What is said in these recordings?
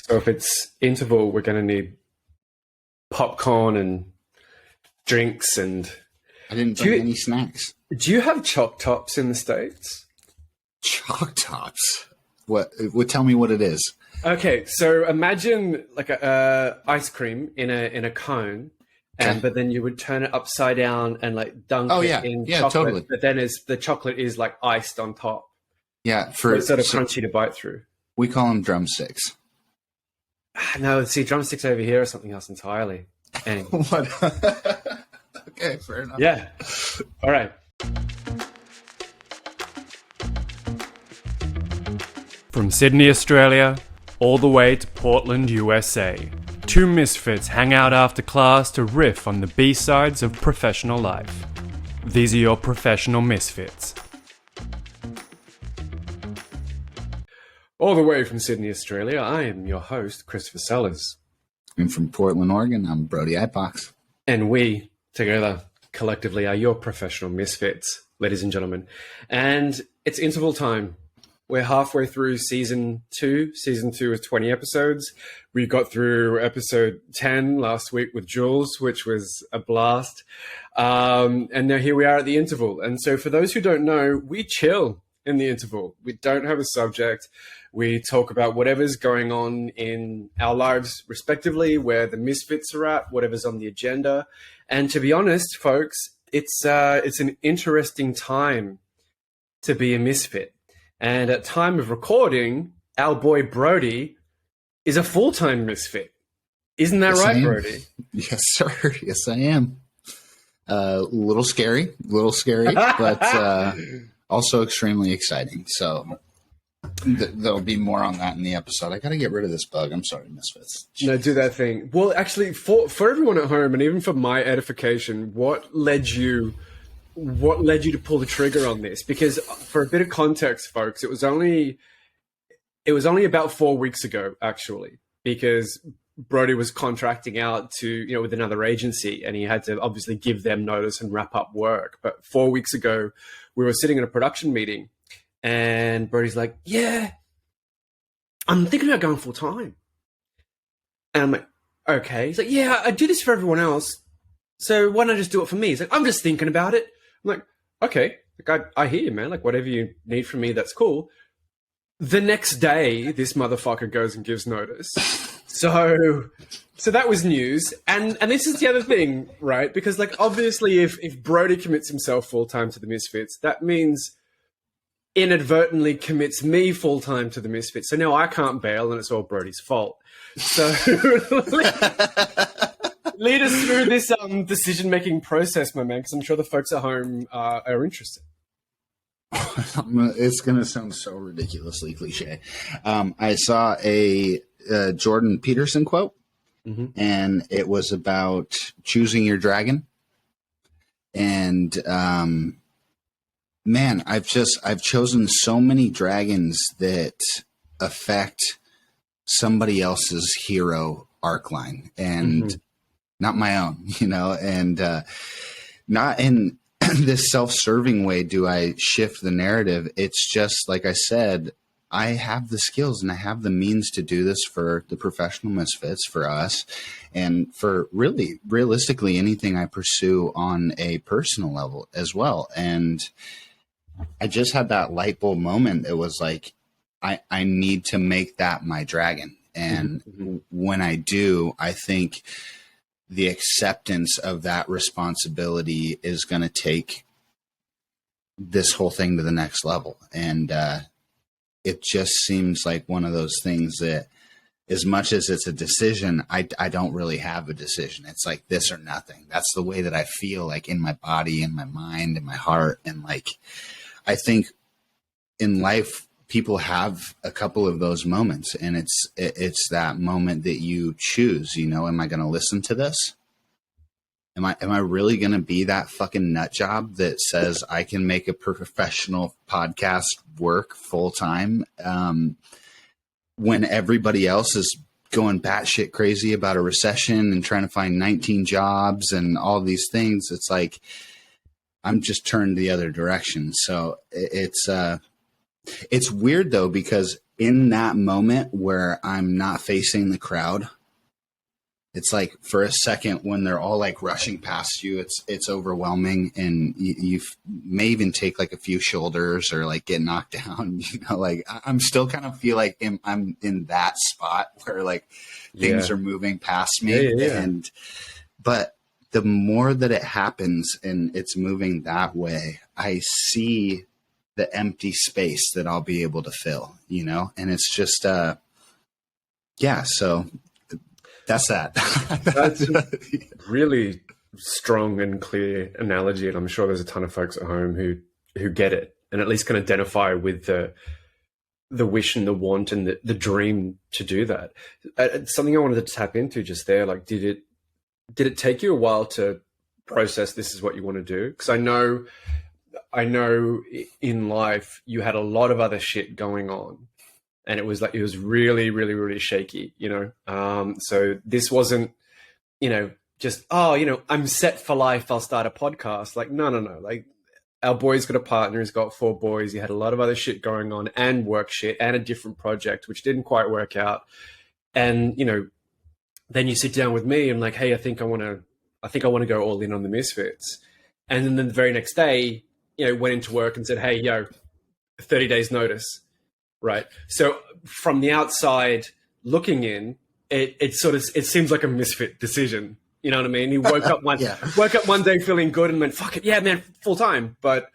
So if it's interval, we're going to need popcorn and drinks. And I didn't bring any snacks. do you have chalk tops in the States? Chalk tops? What? Tell me what it is. Okay, so imagine like a ice cream in a cone, but then you would turn it upside down and like dunk it in chocolate. Totally. But then the chocolate is like iced on top. Yeah, so it's sort of crunchy to bite through. We call them drumsticks. No, see, drumsticks over here are something else entirely. Anyway. What? Okay, fair enough. Yeah. All right. From Sydney, Australia, all the way to Portland, USA, two misfits hang out after class to riff on the B-sides of professional life. These are your professional misfits. All the way from Sydney, Australia, I am your host, Christopher Sellers. And from Portland, Oregon, I'm Brody Ipox. And we, together, collectively, are your professional misfits, ladies and gentlemen. And it's interval time. We're halfway through season 2. Season 2 is 20 episodes. We got through episode 10 last week with Jules, which was a blast. And now here we are at the interval. And so for those who don't know, we chill in the interval. We don't have a subject. We talk about whatever's going on in our lives, respectively, where the misfits are at, whatever's on the agenda. And to be honest, folks, it's an interesting time to be a misfit. And at time of recording, our boy Brody is a full-time misfit. Isn't that right, Brody? Yes, sir. Yes, I am. A little scary, but also extremely exciting. So there'll be more on that in the episode. I got to get rid of this bug. I'm sorry, misfits. No, do that thing. Well, actually, for everyone at home, and even for my edification, what led you to pull the trigger on this? Because for a bit of context, folks, it was only about 4 weeks ago, actually, because Brody was contracting out to, with another agency, and he had to obviously give them notice and wrap up work. But 4 weeks ago, we were sitting in a production meeting, and Brody's like, yeah, I'm thinking about going full time. And I'm like, okay. He's like, yeah, I do this for everyone else, so why not just do it for me? He's like, I'm just thinking about it. I'm like, okay, like, I hear you, man. Like, whatever you need from me, that's cool. The next day, this motherfucker goes and gives notice. So that was news. And this is the other thing, right? Because, like, obviously, if Brody commits himself full-time to the Misfits, that means inadvertently commits me full-time to the Misfits. So now I can't bail, and it's all Brody's fault. So lead us through this decision-making process, my man, because I'm sure the folks at home are interested. It's going to sound so ridiculously cliche. I saw a Jordan Peterson quote, and it was about choosing your dragon. And man, I've chosen so many dragons that affect somebody else's hero arc line, and not my own, and not in this self-serving way do I shift the narrative. It's just, like I said, I have the skills and I have the means to do this for the professional misfits, for us, and for really realistically anything I pursue on a personal level as well. And I just had that light bulb moment. It was like, I need to make that my dragon. And when I do, I think the acceptance of that responsibility is going to take this whole thing to the next level. And it just seems like one of those things that, as much as it's a decision, I don't really have a decision. It's like this or nothing. That's the way that I feel, like, in my body, in my mind, in my heart. And, like, I think in life, people have a couple of those moments, and it's that moment that you choose, am I going to listen to this? Am I really going to be that fucking nut job that says I can make a professional podcast work full time, when everybody else is going batshit crazy about a recession and trying to find 19 jobs and all these things? It's like, I'm just turned the other direction. So it's It's weird though, because in that moment where I'm not facing the crowd, it's like for a second when they're all like rushing past you, it's overwhelming, and you may even take like a few shoulders or like get knocked down. Like I'm still kind of feel like I'm in that spot where like things are moving past me, and but the more that it happens and it's moving that way, I see the empty space that I'll be able to fill, and it's just so. That's that. That's a really strong and clear analogy, and I'm sure there's a ton of folks at home who get it and at least can identify with the wish and the want and the dream to do that. Something I wanted to tap into just there, like did it take you a while to process this is what you want to do? Because I know in life you had a lot of other shit going on. And it was really, really, really shaky, So this wasn't, just, I'm set for life, I'll start a podcast. Like, no. Like, our boy's got a partner, he's got 4 boys. He had a lot of other shit going on and work shit and a different project, which didn't quite work out. And, then you sit down with me and like, hey, I think I want to go all in on the Misfits. And then the very next day, went into work and said, hey, 30 days notice. Right. So from the outside looking in, it seems like a misfit decision. You know what I mean? He woke up one day feeling good and went, fuck it. Yeah, man, full time. But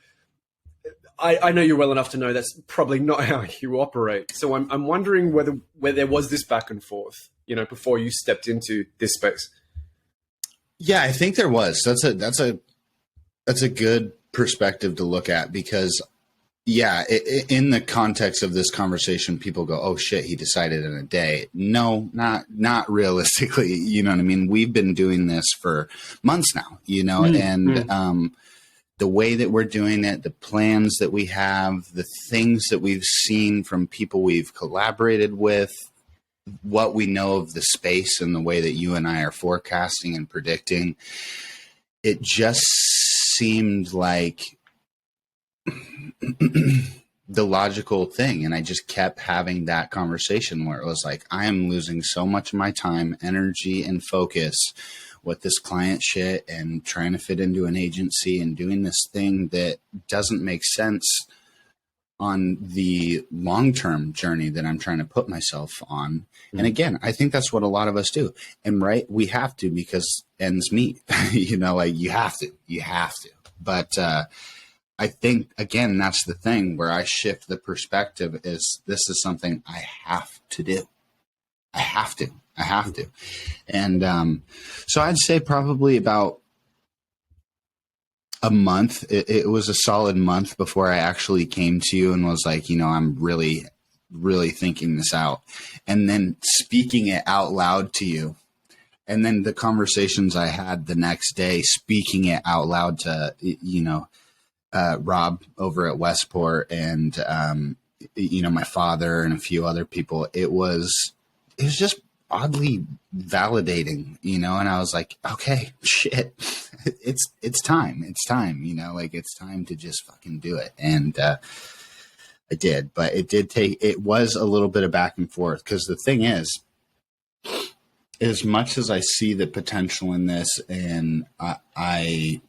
I know you well enough to know that's probably not how you operate. So I'm wondering where there was this back and forth, before you stepped into this space. Yeah, I think there was. That's a good perspective to look at, because in the context of this conversation, people go, oh shit, he decided in a day. No, not realistically. You know what I mean? We've been doing this for months now, and the way that we're doing it, the plans that we have, the things that we've seen from people we've collaborated with, what we know of the space and the way that you and I are forecasting and predicting, it just seemed like the logical thing. And I just kept having that conversation where it was like, I am losing so much of my time, energy, and focus with this client shit and trying to fit into an agency and doing this thing that doesn't make sense on the long-term journey that I'm trying to put myself on. Mm-hmm. And again, I think that's what a lot of us do. And we have to, because ends meet, like you have to. But, I think, again, that's the thing where I shift the perspective is this is something I have to do. I have to. And so I'd say probably about a month. It was a solid month before I actually came to you and was like, I'm really, really thinking this out. And then speaking it out loud to you. And then the conversations I had the next day, speaking it out loud to, Rob over at Westport and, my father and a few other people, it was just oddly validating, and I was like, okay, shit, it's time, it's time to just fucking do it. And, I did, but it was a little bit of back and forth. 'Cause the thing is, as much as I see the potential in this and I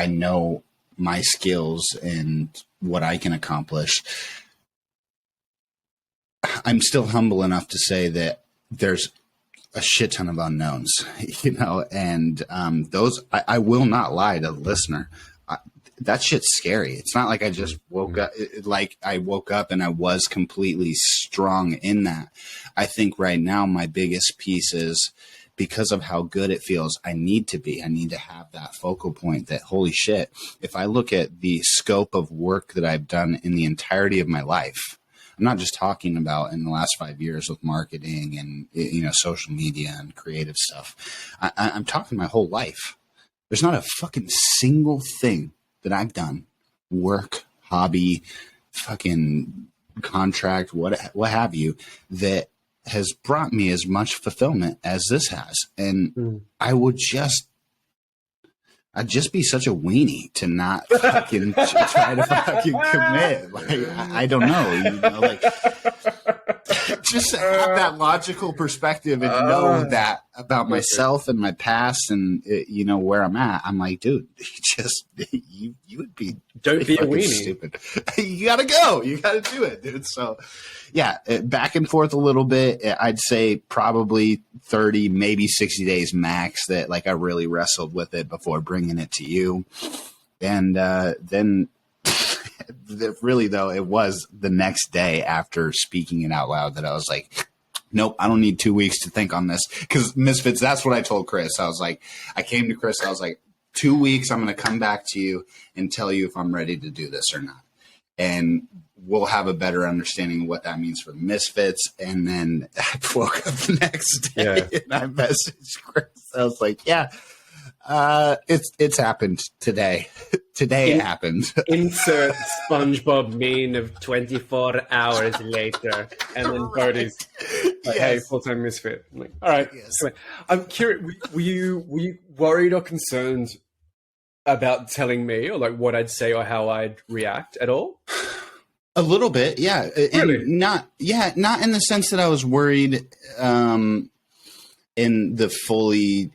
know my skills and what I can accomplish, I'm still humble enough to say that there's a shit ton of unknowns, and those, I will not lie to the listener. That shit's scary. It's not like I just woke up, like I woke up and I was completely strong in that. I think right now my biggest piece is, because of how good it feels, I need to have that focal point that, holy shit, if I look at the scope of work that I've done in the entirety of my life, I'm not just talking about in the last 5 years with marketing and, social media and creative stuff. I'm talking my whole life. There's not a fucking single thing that I've done, work, hobby, fucking contract, what have you, that has brought me as much fulfillment as this has. And I would just I'd just be such a weenie to not fucking try to fucking commit. Like, I don't know, like just to have that logical perspective and know that about myself and my past and where I'm at. I'm like, dude, you would be don't be a weenie. Stupid. You gotta go. You gotta do it, dude. So yeah, back and forth a little bit. I'd say probably 30, maybe 60 days max that like I really wrestled with it before bringing it to you. And then really, though, it was the next day after speaking it out loud that I was like, nope, I don't need 2 weeks to think on this. Because Misfits, that's what I told Chris. I was like, I came to Chris, I was like, 2 weeks, I'm going to come back to you and tell you if I'm ready to do this or not. And we'll have a better understanding of what that means for the Misfits. And then I woke up the next day and I messaged Chris. I was like, yeah. It's happened today. Today it happened. Insert SpongeBob meme of 24 hours later, and then Bodie's like, "Hey, full-time misfit." I'm like, all right. Yes. I'm curious. Were you worried or concerned about telling me, or like what I'd say or how I'd react at all? A little bit, yeah. Really? And not in the sense that I was worried. In the fully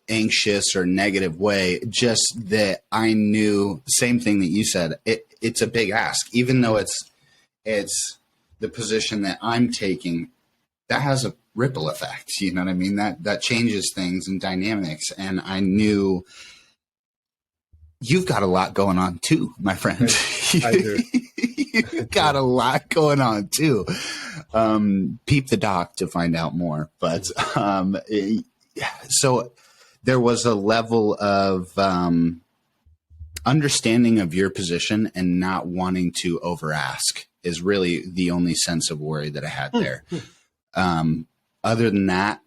anxious or negative way, just that I knew, same thing that you said, it's a big ask, even though it's the position that I'm taking, that has a ripple effect. You know what I mean? That changes things and dynamics. And I knew you've got a lot going on too, my friend. I do. You've got a lot going on too. Peep the doc to find out more. But so there was a level of understanding of your position and not wanting to over ask is really the only sense of worry that I had there. Other than that,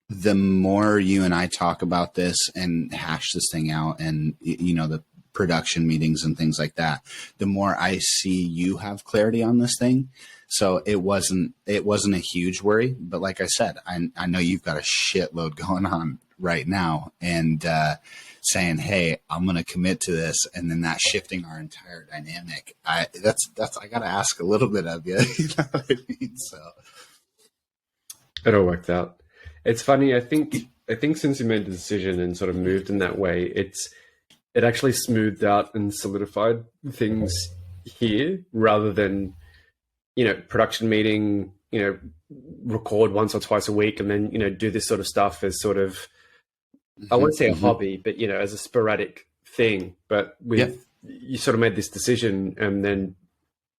the more you and I talk about this and hash this thing out and, the production meetings and things like that, the more I see you have clarity on this thing. So it wasn't a huge worry, but like I said, I know you've got a shitload going on right now and, saying, hey, I'm going to commit to this. And then that shifting our entire dynamic. I got to ask a little bit of you. You know what I mean? So it all worked out. It's funny. I think since you made the decision and sort of moved in that way, it actually smoothed out and solidified things here rather than, production meeting, record once or twice a week and then, do this sort of stuff as sort of, I won't say a hobby, but, as a sporadic thing. But you sort of made this decision. And then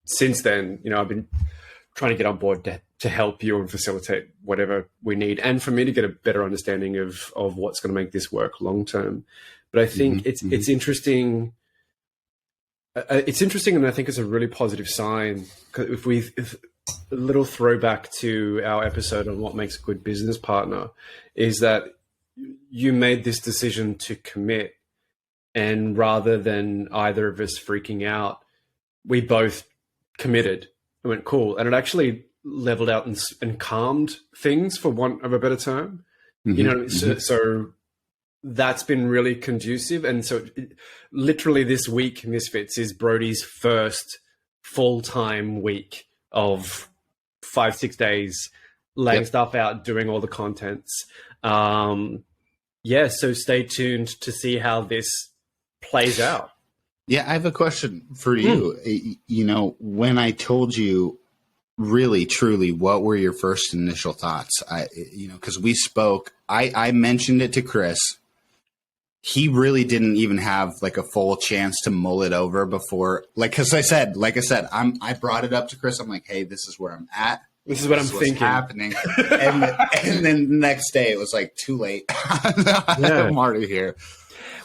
since then, I've been trying to get on board to help you and facilitate whatever we need. And for me to get a better understanding of what's going to make this work long-term. But I think it's interesting. It's interesting. And I think it's a really positive sign. If a little throwback to our episode on what makes a good business partner is that you made this decision to commit, and rather than either of us freaking out, we both committed. I went, cool. And it actually leveled out and calmed things, for want of a better term. So that's been really conducive. And so literally this week, Misfits is Brody's first full-time week of 5-6 days laying stuff out, doing all the contents. So stay tuned to see how this plays out. Yeah, I have a question for you. When I told you really, truly, what were your first initial thoughts? Because we spoke, I mentioned it to Chris. He really didn't even have like a full chance to mull it over before, because I said, I brought it up to Chris. I'm like, hey, this is where I'm at. This is what I'm thinking. Happening. and then the next day it was like too late. I'm already here.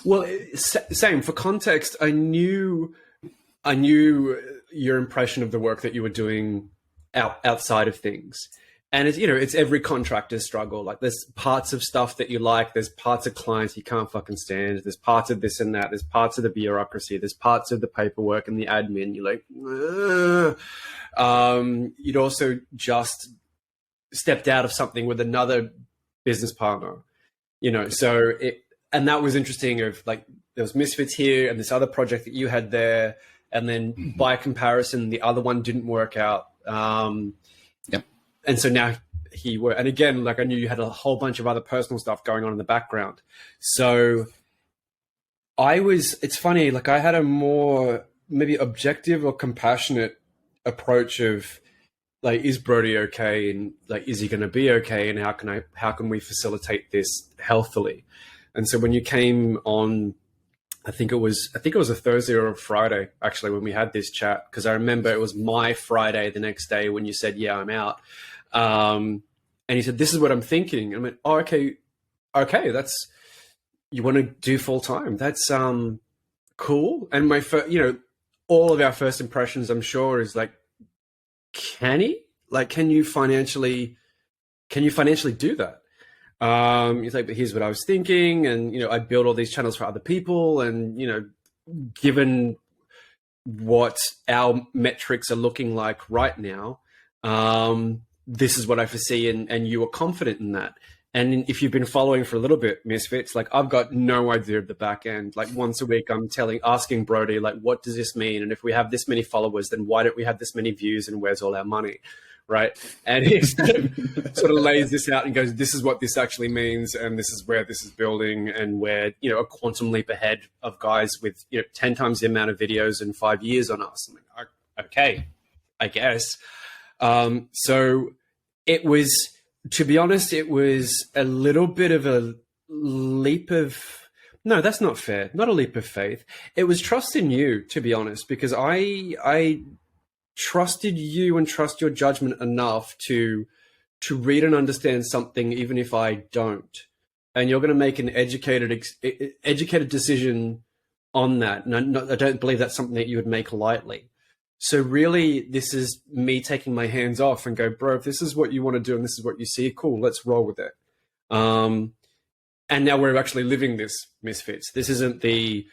Well, same. For context, I knew your impression of the work that you were doing outside of things. And it's every contractor's struggle. Like there's parts of stuff that you like. There's parts of clients you can't fucking stand. There's parts of this and that. There's parts of the bureaucracy. There's parts of the paperwork and the admin. You're like, ugh. You'd also just stepped out of something with another business partner, so and that was interesting. Of like, there was Misfits here, and this other project that you had there, and then by comparison, the other one didn't work out. Yep. And so now and again, like I knew you had a whole bunch of other personal stuff going on in the background. So it's funny, like I had a more maybe objective or compassionate approach of like, is Brody okay? And like, is he going to be okay? And how can we facilitate this healthily? And so when you came on, I think it was a Thursday or a Friday, actually, when we had this chat, because I remember it was my Friday the next day when you said, yeah, I'm out. And he said, this is what I'm thinking. And I went, oh, okay, you want to do full time. That's cool. And my all of our first impressions, I'm sure, is like, can you financially do that? He's like, but here's what I was thinking. And, I build all these channels for other people. And, given what our metrics are looking like right now, this is what I foresee. And you are confident in that. And if you've been following for a little bit, Misfits, like I've got no idea of the back end. Like once a week, I'm asking Brody, like, what does this mean? And if we have this many followers, then why don't we have this many views? And where's all our money? Right. And he sort of lays this out and goes, this is what this actually means. And this is where this is building. And we're, a quantum leap ahead of guys with, 10 times the amount of videos in 5 years on us. I'm like, okay, I guess. So it was, to be honest, it was a little bit of a leap of, no, that's not fair. Not a leap of faith. It was trust in you, to be honest, because I trusted you and trust your judgment enough to read and understand something, even if I don't. And you're going to make an educated decision on that. And I don't believe that's something that you would make lightly. So really, this is me taking my hands off and go, bro, if this is what you want to do and this is what you see, cool, let's roll with it. And now we're actually living this, Misfits. This isn't the,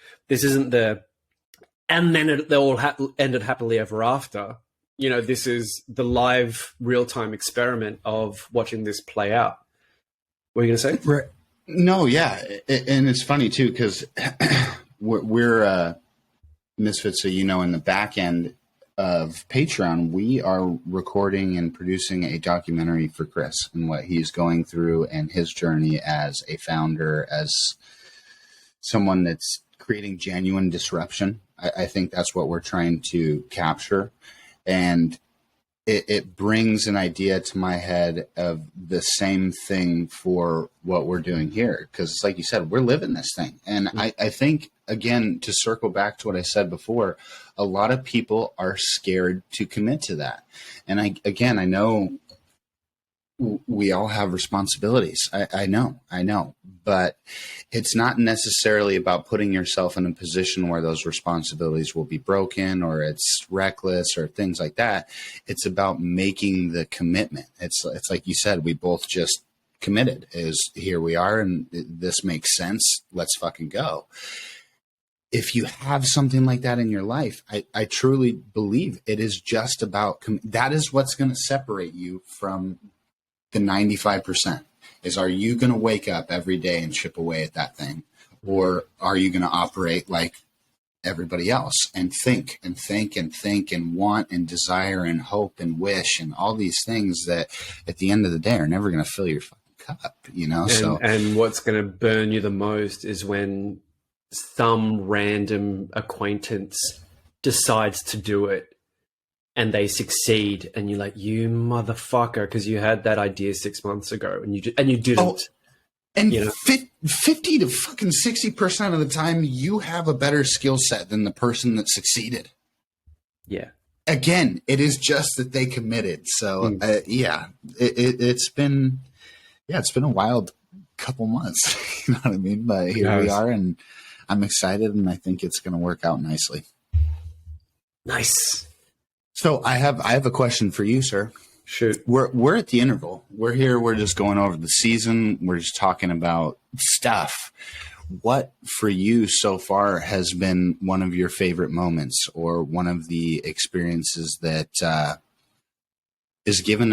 and then they all ended happily ever after. This is the live real-time experiment of watching this play out. What are you going to say? Right. No, yeah. And it's funny too, because we're Misfits, so in the back end of Patreon, we are recording and producing a documentary for Chris and what he's going through and his journey as a founder, as someone that's creating genuine disruption. I think that's what we're trying to capture. And it brings an idea to my head of the same thing for what we're doing here. Because like you said, we're living this thing. And I think, again, to circle back to what I said before, a lot of people are scared to commit to that. And I know we all have responsibilities. I know, but it's not necessarily about putting yourself in a position where those responsibilities will be broken or it's reckless or things like that. It's about making the commitment. It's like you said, we both just committed. Here we are, and this makes sense. Let's fucking go. If you have something like that in your life, I truly believe it is just about, that is what's going to separate you from the 95%. Is, are you going to wake up every day and chip away at that thing? Or are you going to operate like everybody else and think and think and think and want and desire and hope and wish and all these things that at the end of the day are never going to fill your fucking cup, And what's going to burn you the most is when some random acquaintance decides to do it and they succeed, and you're like, you motherfucker, because you had that idea 6 months ago and you didn't. Oh, and 50 to fucking 60% of the time, you have a better skill set than the person that succeeded. Yeah. Again, it is just that they committed. So it's been a wild couple months. You know what I mean? But here we are, and I'm excited, and I think it's going to work out nicely. Nice. So I have a question for you, sir. Shoot. We're at the interval. We're here. We're just going over the season. We're just talking about stuff. What for you so far has been one of your favorite moments, or one of the experiences that is given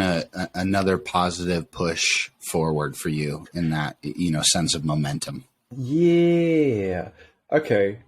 another positive push forward for you in that sense of momentum? Yeah. Okay.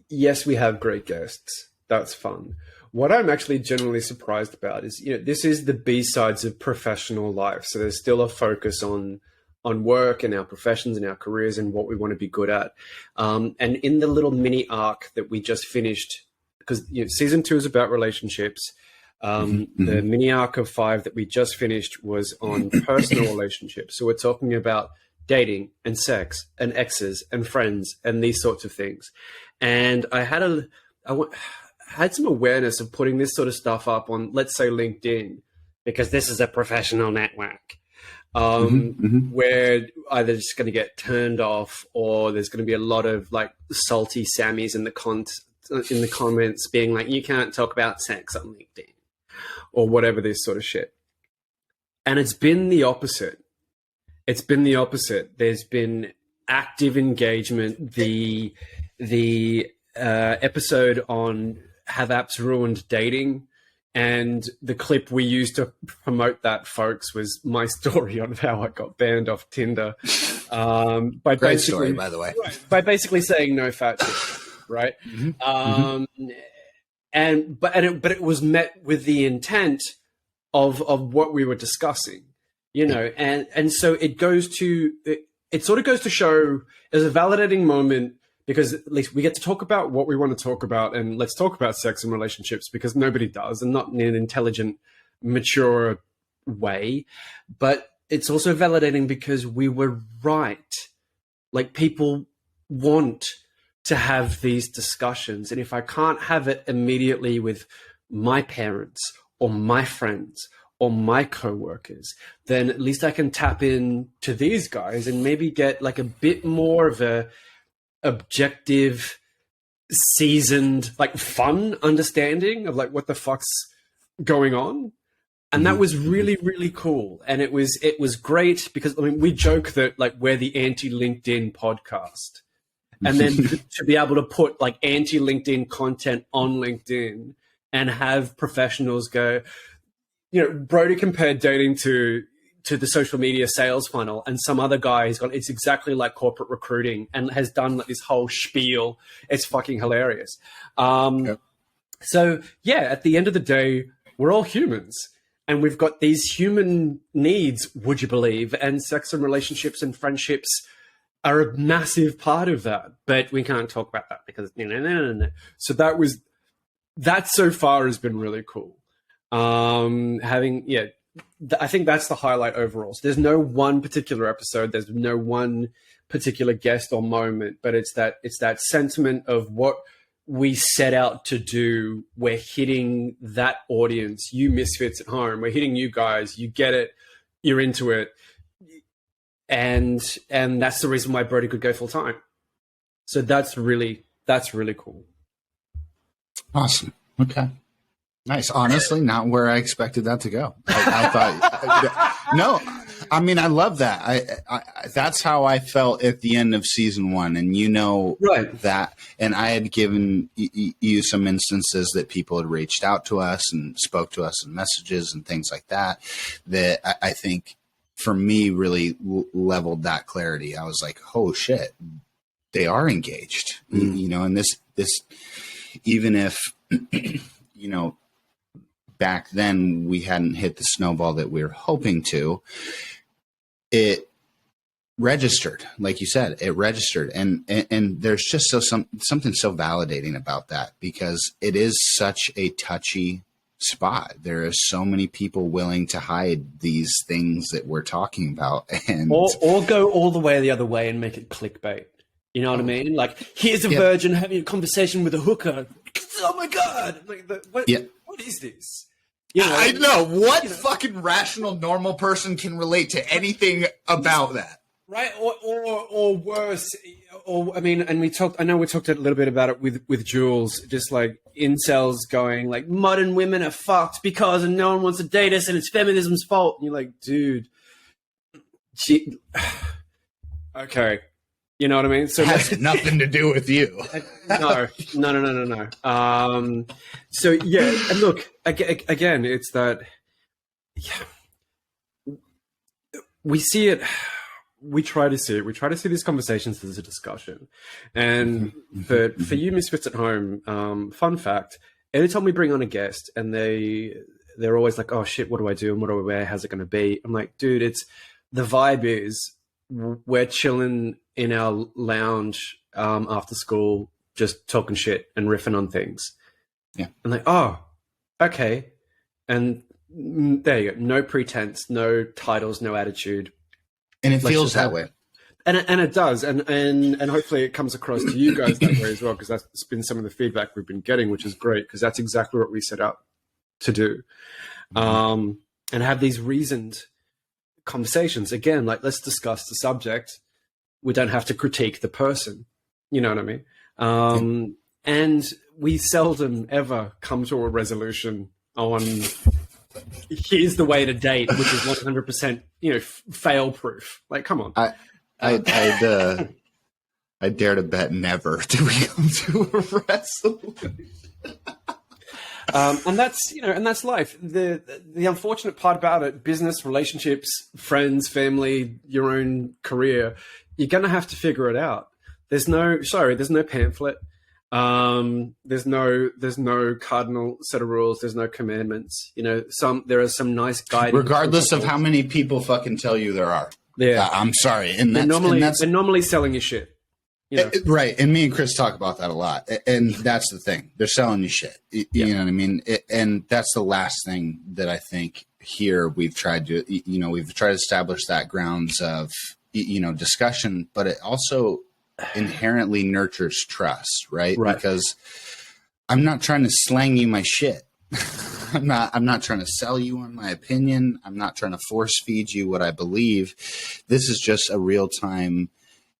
Yes, we have great guests. That's fun. What I'm actually genuinely surprised about is, this is the B-sides of professional life. So there's still a focus on work and our professions and our careers and what we want to be good at. And in the little mini arc that we just finished, because season 2 is about relationships. The mini arc of 5 that we just finished was on personal relationships. So we're talking about dating and sex and exes and friends and these sorts of things. And I had some awareness of putting this sort of stuff up on, let's say, LinkedIn, because this is a professional network where either it's going to get turned off or there's going to be a lot of like salty Sammies in the comments being like, you can't talk about sex on LinkedIn or whatever, this sort of shit. And it's been the opposite. It's been the opposite. There's been active engagement. The episode on Have Apps Ruined Dating, and the clip we used to promote that, folks, was my story on how I got banned off Tinder. Great story, by the way. By basically saying no fat shit, right? But it was met with the intent of what we were discussing, and so it sort of goes to show as a validating moment, because at least we get to talk about what we want to talk about, and let's talk about sex and relationships, because nobody does, and not in an intelligent, mature way. But it's also validating because we were right. Like, people want to have these discussions. And if I can't have it immediately with my parents or my friends or my coworkers, then at least I can tap in to these guys and maybe get like a bit more of a objective, seasoned, like fun understanding of like what the fuck's going on. And that was really, really cool. And it was great because, I mean, we joke that like we're the anti-LinkedIn podcast. And then to be able to put like anti-LinkedIn content on LinkedIn and have professionals go, Brody compared dating to the social media sales funnel, and some other guy has gone, it's exactly like corporate recruiting, and has done like this whole spiel. It's fucking hilarious. So yeah, at the end of the day, we're all humans. And we've got these human needs, would you believe? And sex and relationships and friendships are a massive part of that. But we can't talk about that because no. So that so far has been really cool. I think that's the highlight overall. So there's no one particular episode, there's no one particular guest or moment, but it's that sentiment of what we set out to do. We're hitting that audience, you misfits at home. We're hitting you guys. You get it. You're into it. And that's the reason why Brody could go full time. So that's really cool. Awesome. Okay. Nice. Honestly, not where I expected that to go. I thought, no, I mean, I love that. I that's how I felt at the end of season 1. And right. That, and I had given you some instances that people had reached out to us and spoke to us in messages and things like that, that I think for me really leveled that clarity. I was like, oh shit, they are engaged, and this, even if, back then we hadn't hit the snowball that we were hoping to, it registered, like you said, it registered. And there's just something so validating about that, because it is such a touchy spot. There are so many people willing to hide these things that we're talking about, and or go all the way the other way and make it clickbait. You know what I mean? Like, here's a virgin having a conversation with a hooker. Oh my God. Like, what is this? I know. What fucking rational, normal person can relate to anything about that? Right. Or worse. Or, I mean, and I know we talked a little bit about it with Jules, just like incels going like, modern women are fucked because no one wants to date us and it's feminism's fault. And you're like, dude, okay. You know what I mean? So it has nothing to do with you. No. So yeah, and look, again, it's that, we see it we try to see it. We try to see these conversations as a discussion. And for you Misfits at home, fun fact, anytime we bring on a guest and they're always like, oh shit, what do I do? And what do I wear? How's it going to be? I'm like, dude, the vibe is we're chilling in our lounge after school, just talking shit and riffing on things. Yeah. I'm like, oh, okay. And there you go. No pretense, no titles, no attitude. And it feels that way. And it does. And hopefully it comes across to you guys that way as well, because that's been some of the feedback we've been getting, which is great, because that's exactly what we set out to do. And have these reasoned conversations. Again, like, let's discuss the subject. We don't have to critique the person. You know what I mean? And we seldom ever come to a resolution on here's the way to date, which is 100%, fail proof. Like, come on. I dare to bet never do we come to a resolution. And that's life. The unfortunate part about it, business, relationships, friends, family, your own career, you're going to have to figure it out. There's no pamphlet. There's no cardinal set of rules. There's no commandments. There are some nice guidance. Regardless of how many people fucking tell you there are. Yeah. I'm sorry. And they're normally selling you shit. Right. And me and Chris talk about that a lot. And that's the thing. They're selling you shit. You know what I mean? And that's the last thing that I think here we've tried to establish that grounds of, discussion, but it also inherently nurtures trust, right? Because I'm not trying to slang you my shit. I'm not trying to sell you on my opinion. I'm not trying to force feed you what I believe. This is just a real time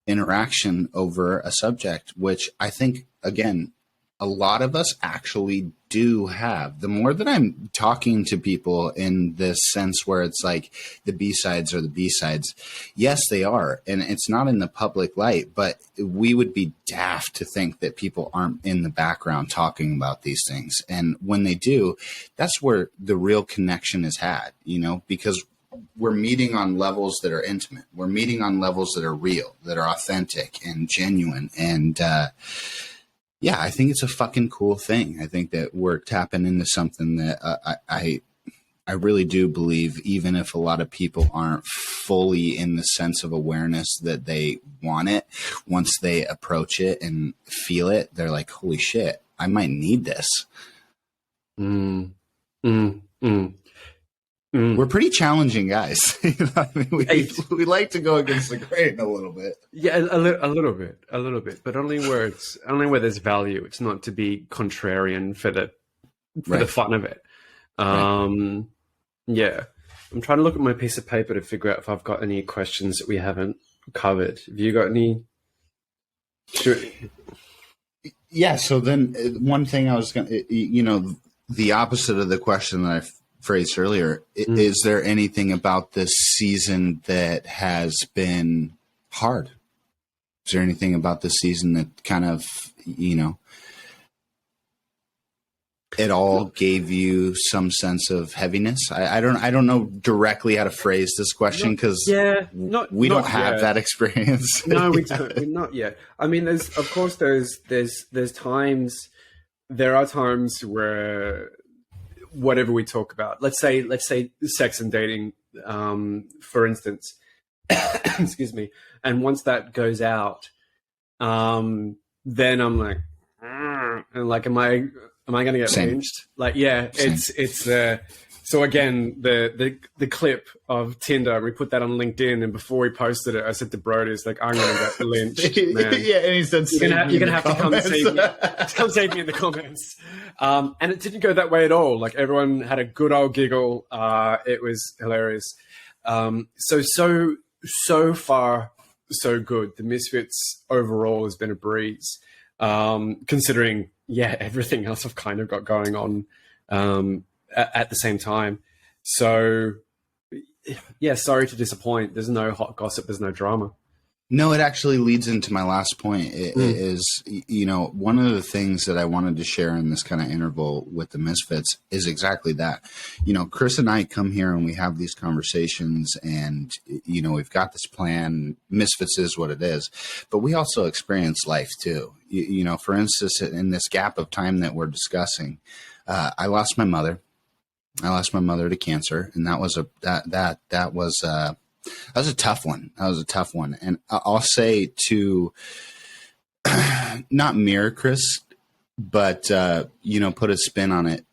interaction over a subject, which I think, again, a lot of us actually do have. The more that I'm talking to people in this sense where it's like the B-sides are the B-sides, yes, they are. And it's not in the public light, but we would be daft to think that people aren't in the background talking about these things. And when they do, that's where the real connection is had, because we're meeting on levels that are intimate. We're meeting on levels that are real, that are authentic and genuine. And, yeah, I think it's a fucking cool thing. I think that we're tapping into something that I really do believe, even if a lot of people aren't fully in the sense of awareness that they want it, once they approach it and feel it, they're like, holy shit, I might need this. We're pretty challenging guys. We like to go against the grain a little bit. Yeah, a little bit, but only where there's value. It's not to be contrarian for the fun of it. Yeah, I'm trying to look at my piece of paper to figure out if I've got any questions that we haven't covered. Have you got any? Sure. Yeah. So then, one thing I was going to, the opposite of the question that I phrased earlier, is there anything about this season that has been hard? Is there anything about this season that kind of, it all gave you some sense of heaviness? I don't know directly how to phrase this question, because we don't have that experience. No, we don't. We're not yet. I mean, there's times, there are times where whatever we talk about, let's say sex and dating, for instance, excuse me. And once that goes out, then I'm like, and like, am I going to get lynched? Like, yeah, it's so again, the clip of Tinder, we put that on LinkedIn, and before we posted it, I said to Brody, it's like, I'm going to get lynched, man. Yeah, and he said, you're going to have to come save me. Come save me in the comments. And it didn't go that way at all. Like, everyone had a good old giggle. It was hilarious. So far, so good. The Misfits overall has been a breeze, considering, everything else I've kind of got going on at the same time. So, yeah, sorry to disappoint. There's no hot gossip. There's no drama. No, it actually leads into my last point. It is, you know, one of the things that I wanted to share in this kind of interval with the Misfits is exactly that. You know, Chris and I come here and we have these conversations and, you know, we've got this plan. Misfits is what it is, but we also experience life too. You know, for instance, in this gap of time that we're discussing, I lost my mother. I lost my mother to cancer, and that was a tough one. That was a tough one. And I'll say to not mirror Chris, but, you know, put a spin on it.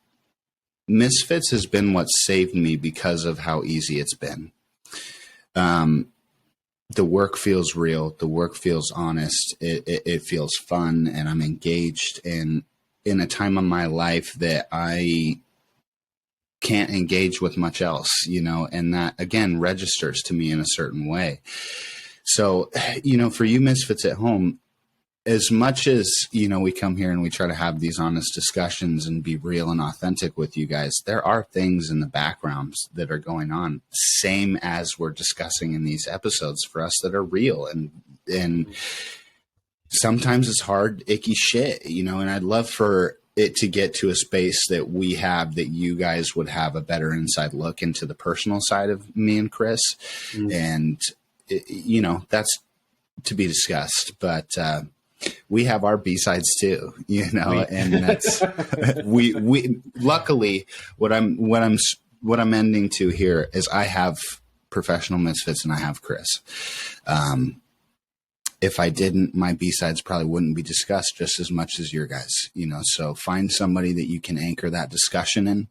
Misfits has been what saved me because of how easy it's been. The work feels real. The work feels honest. It feels fun, and I'm engaged in a time of my life that I can't engage with much else, you know, and that again registers to me in a certain way. So, you know, for you Misfits at home, as much as, you know, we come here and we try to have these honest discussions and be real and authentic with you guys, there are things in the backgrounds that are going on, same as we're discussing in these episodes for us, that are real. And sometimes it's hard, icky shit, you know, and I'd love for it to get to a space that we have, that you guys would have a better inside look into the personal side of me and Chris. And, you know, that's to be discussed, but, we have our B-sides too, you know, and that's, we luckily what I'm ending to here is I have Professional Misfits and I have Chris. If I didn't, my B-sides probably wouldn't be discussed just as much as your guys, you know, so find somebody that you can anchor that discussion in,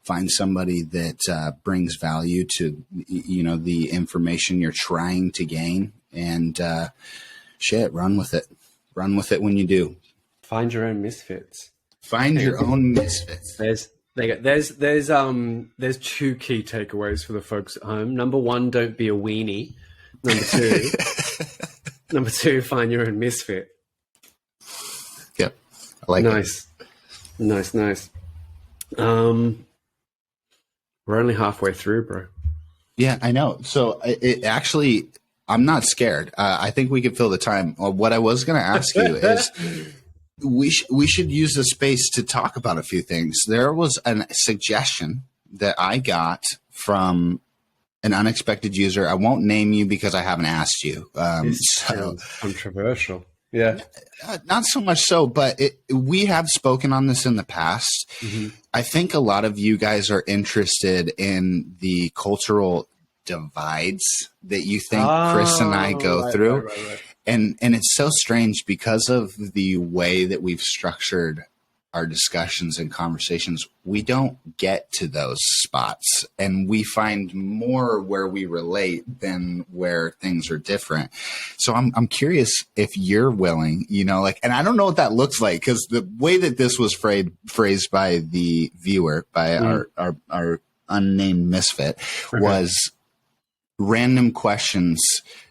find somebody that brings value to, you know, the information you're trying to gain, and run with it. Run with it when you do. Find your own misfits. Find your own misfits. There's two key takeaways for the folks at home. Number one, don't be a weenie. Number two, find your own misfit. Yep. I like it. Nice. We're only halfway through, bro. Yeah, I know. So it actually, I'm not scared. I think we can fill the time. What I was going to ask you is, we should use the space to talk about a few things. There was a suggestion that I got from an unexpected user. I won't name you because I haven't asked you. So controversial. Yeah. Not so much so, but we have spoken on this in the past. Mm-hmm. I think a lot of you guys are interested in the cultural divides that you think Chris and I go through. Right. And it's so strange because of the way that we've structured our discussions and conversations. We don't get to those spots, and we find more where we relate than where things are different. So I'm curious if you're willing, you know, like, and I don't know what that looks like, because the way that this was phrased by the viewer, by our unnamed misfit, was random questions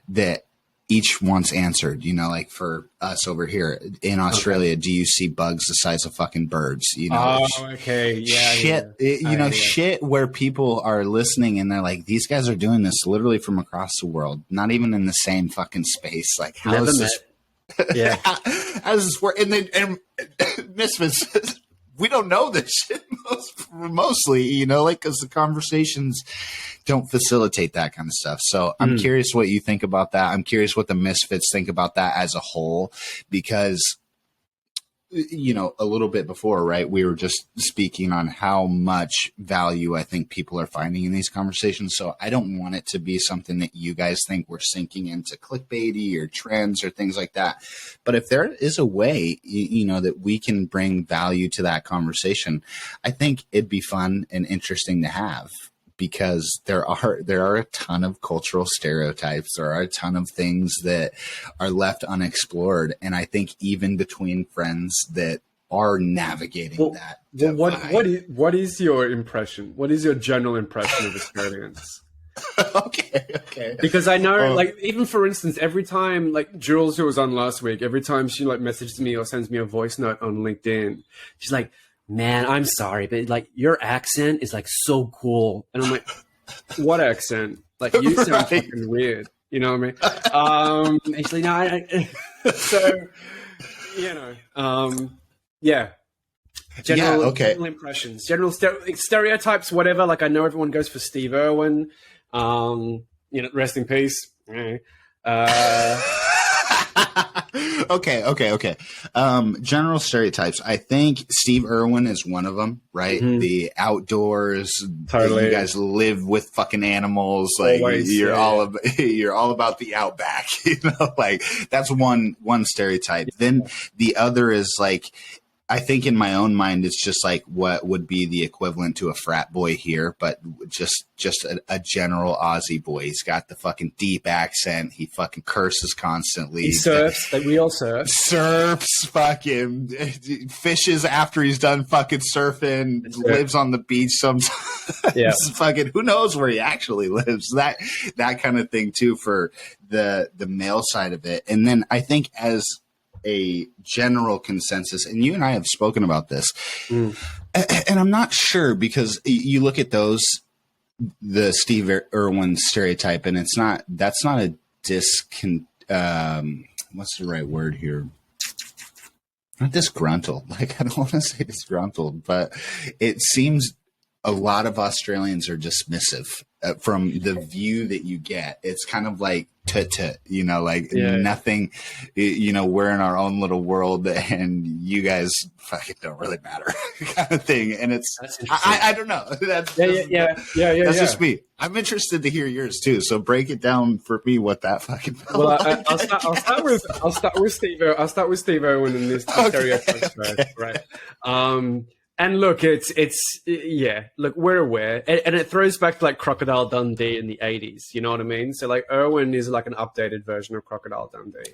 that each once answered, you know, like for us over here in Australia, do you see bugs the size of fucking birds? You know, okay. Yeah. Shit, yeah. Shit where people are listening and they're like, these guys are doing this literally from across the world, not even in the same fucking space. Like, how is this? Yeah. How does this work? And Misfits, we don't know this shit mostly, you know, like, because the conversations don't facilitate that kind of stuff. So I'm curious what you think about that. I'm curious what the Misfits think about that as a whole, because, you know, a little bit before, right, we were just speaking on how much value I think people are finding in these conversations. So I don't want it to be something that you guys think we're sinking into clickbaity or trends or things like that. But if there is a way, you know, that we can bring value to that conversation, I think it'd be fun and interesting to have. Because there are a ton of cultural stereotypes. There are a ton of things that are left unexplored. And I think even between friends that are navigating that. What is your impression? What is your general impression of Australians? Okay. Because I know, like, even for instance, every time, like, Jules, who was on last week, every time she, like, messages me or sends me a voice note on LinkedIn, she's like, man, I'm sorry, but, like, your accent is, like, so cool. And I'm like, what accent? Like, you sound fucking weird. You know what I mean? Actually, no. So, you know, yeah. General impressions, general stereotypes, whatever. Like I know everyone goes for Steve Irwin. You know, rest in peace. Okay. General stereotypes. I think Steve Irwin is one of them, right? Mm-hmm. The outdoors. Totally. You guys live with fucking animals. Like always, you're all about the outback. You know, like that's one stereotype. Then the other is like, I think in my own mind, it's just like what would be the equivalent to a frat boy here, but just a general Aussie boy. He's got the fucking deep accent. He fucking curses constantly. He surfs, like we all surf. Surfs, fucking fishes after he's done fucking surfing. Lives on the beach sometimes. Yeah, fucking who knows where he actually lives. That kind of thing too for the male side of it. And then I think as a general consensus, and you and I have spoken about this, and I'm not sure because you look at the Steve Irwin stereotype, and that's not a what's the right word here? Not disgruntled. Like I don't want to say disgruntled, but it seems a lot of Australians are dismissive from the view that you get. It's kind of like tut, you know, like nothing, you know, we're in our own little world and you guys fucking don't really matter kind of thing. And it's, I don't know. That's just me. I'm interested to hear yours too. So break it down for me what that fucking felt like. I'll start with Steve Irwin and this stereotypes, right? And look, it's look, we're aware. And it throws back to like Crocodile Dundee in the 80s. You know what I mean? So like Irwin is like an updated version of Crocodile Dundee.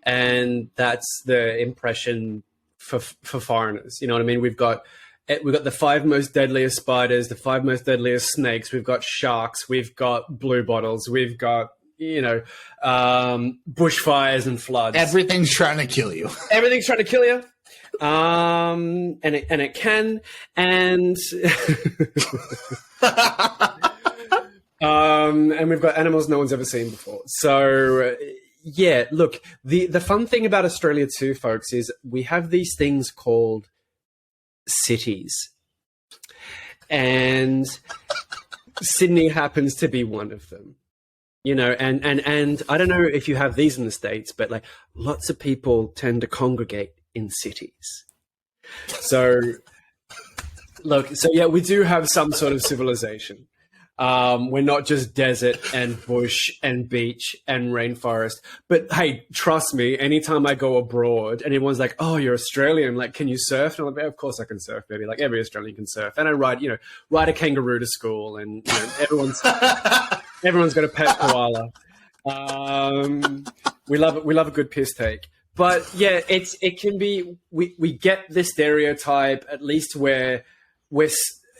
And that's the impression for foreigners. You know what I mean? We've got the 5 most deadliest spiders, the 5 most deadliest snakes. We've got sharks. We've got blue bottles. We've got, you know, bushfires and floods. Everything's trying to kill you. Everything's trying to kill you. And it can, and and we've got animals no one's ever seen before. So yeah, look, the fun thing about Australia too, folks, is we have these things called cities, and Sydney happens to be one of them. You know, and I don't know if you have these in the States, but like lots of people tend to congregate in cities. So look, so yeah, we do have some sort of civilization. We're not just desert and bush and beach and rainforest. But hey, trust me, anytime I go abroad and everyone's like, oh, you're Australian, like, can you surf? And I'm like, of course I can surf, baby. Like every Australian can surf. And I ride a kangaroo to school, and you know, everyone's got a pet koala. We love a good piss take. But yeah, it can be, we get this stereotype, at least where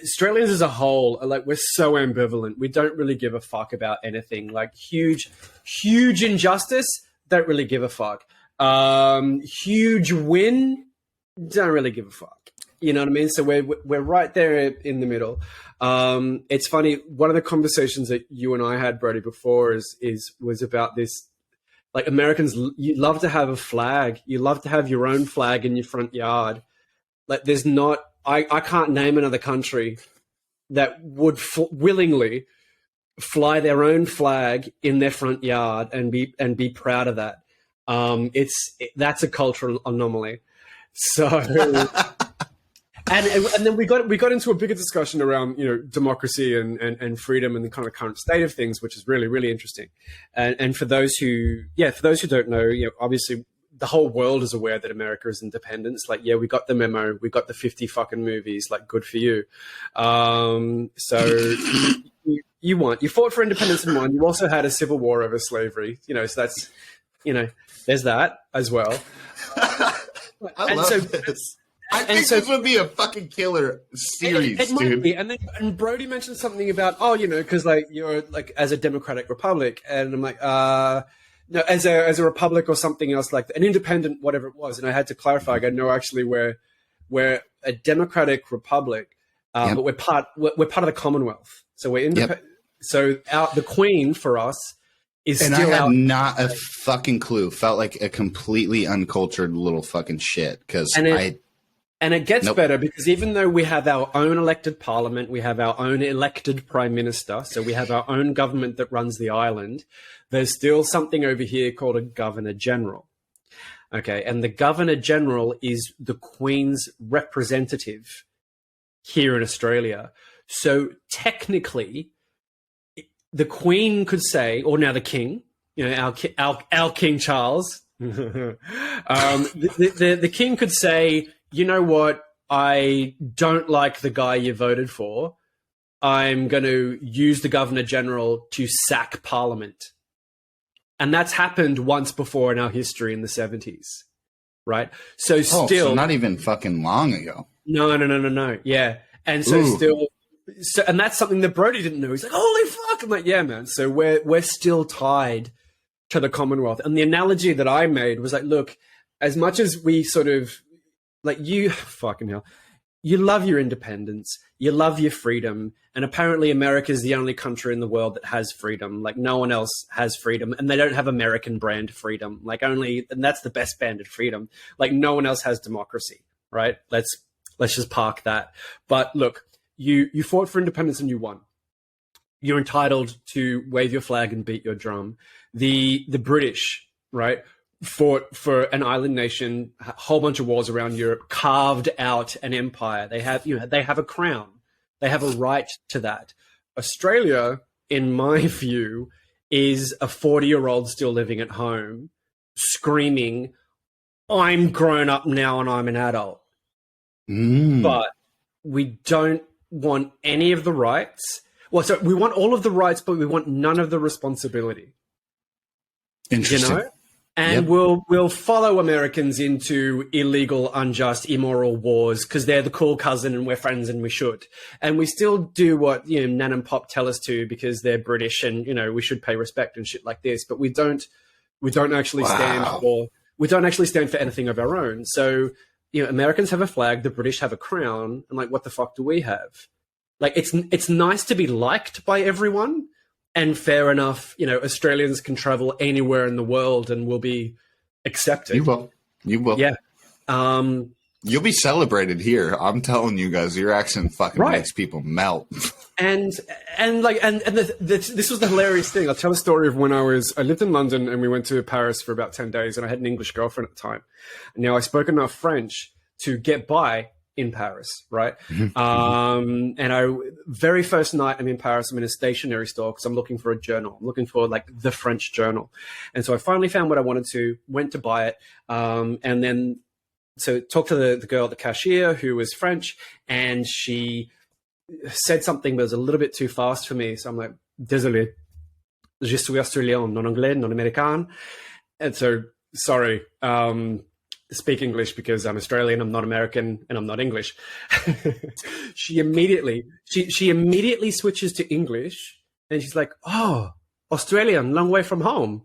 Australians as a whole, like we're so ambivalent. We don't really give a fuck about anything. Like huge injustice, don't really give a fuck. Huge win, don't really give a fuck. You know what I mean? So we're right there in the middle. It's funny. One of the conversations that you and I had, Brody, before was about this. Like Americans, you love to have a flag. You love to have your own flag in your front yard. Like there's not, I can't name another country that would willingly fly their own flag in their front yard and be proud of that. That's a cultural anomaly. So, and then we got into a bigger discussion around, you know, democracy and freedom and the kind of current state of things, which is really, really interesting. And for those who don't know, you know, obviously the whole world is aware that America is independence. Like, yeah, we got the memo, we got the 50 fucking movies, like good for you. So you fought for independence in one. You also had a civil war over slavery, you know, so that's, you know, there's that as well. I love this. I think this would be a fucking killer series, it dude. Might be. And Brody mentioned something about, oh, you know, because like you're like as a democratic republic, and I'm like, no, as a republic or something else, like an independent, whatever it was. And I had to clarify. I go, no, actually, we're a democratic republic, but we're part of the Commonwealth. So we're independent. Yep. So the Queen for us is And still I had out. not a fucking clue. Felt like a completely uncultured little fucking shit because And it gets Nope. better because even though we have our own elected parliament, we have our own elected prime minister, so we have our own government that runs the island, there's still something over here called a governor general. Okay, and the governor general is the Queen's representative here in Australia. So technically, the Queen could say, or now the King, you know, our King Charles, the King could say, you know what, I don't like the guy you voted for. I'm going to use the Governor General to sack Parliament. And that's happened once before in our history in the 70s, right? So so not even fucking long ago. No. Yeah. And so and that's something that Brody didn't know. He's like, holy fuck. I'm like, yeah, man. So we're still tied to the Commonwealth. And the analogy that I made was like, look, as much as we sort of, like, you fucking hell, you love your independence, you love your freedom, and apparently America is the only country in the world that has freedom. Like, no one else has freedom, and they don't have American brand freedom. Like, only, and that's the best banded freedom. Like, no one else has democracy, right? Let's just park that. But look, you fought for independence and you won. You're entitled to wave your flag and beat your drum. The British, right, fought for an island nation, a whole bunch of wars around Europe, carved out an empire. They have, they have a crown. They have a right to that. Australia, in my view, is a 40-year-old still living at home, screaming, I'm grown up now and I'm an adult. But we don't want any of the rights. Well, so we want all of the rights, but we want none of the responsibility. Interesting. You know? And we'll follow Americans into illegal, unjust, immoral wars because they're the cool cousin and we're friends and we should. And we still do what, Nan and Pop tell us to because they're British and, we should pay respect and shit like this. But we don't actually stand for anything of our own. So, Americans have a flag, the British have a crown, and like, what the fuck do we have? Like, it's nice to be liked by everyone. And fair enough, Australians can travel anywhere in the world and will be accepted. You will. Yeah. You'll be celebrated here. I'm telling you guys, your accent fucking makes people melt. And this was the hilarious thing. I'll tell a story of when I lived in London and we went to Paris for about 10 days and I had an English girlfriend at the time. Now I spoke enough French to get by in Paris, right? And very first night I'm in Paris, I'm in a stationery store because I'm looking for a journal. I'm looking for like the French journal. And so I finally found what I wanted to, went to buy it. And then, so talked to the girl at the cashier who was French and she said something that was a little bit too fast for me. So I'm like, désolé, je suis australien, non anglais, non américain. And so, sorry, speak English because I'm Australian, I'm not American, and I'm not English. She immediately switches to English and she's like, oh, Australian, long way from home.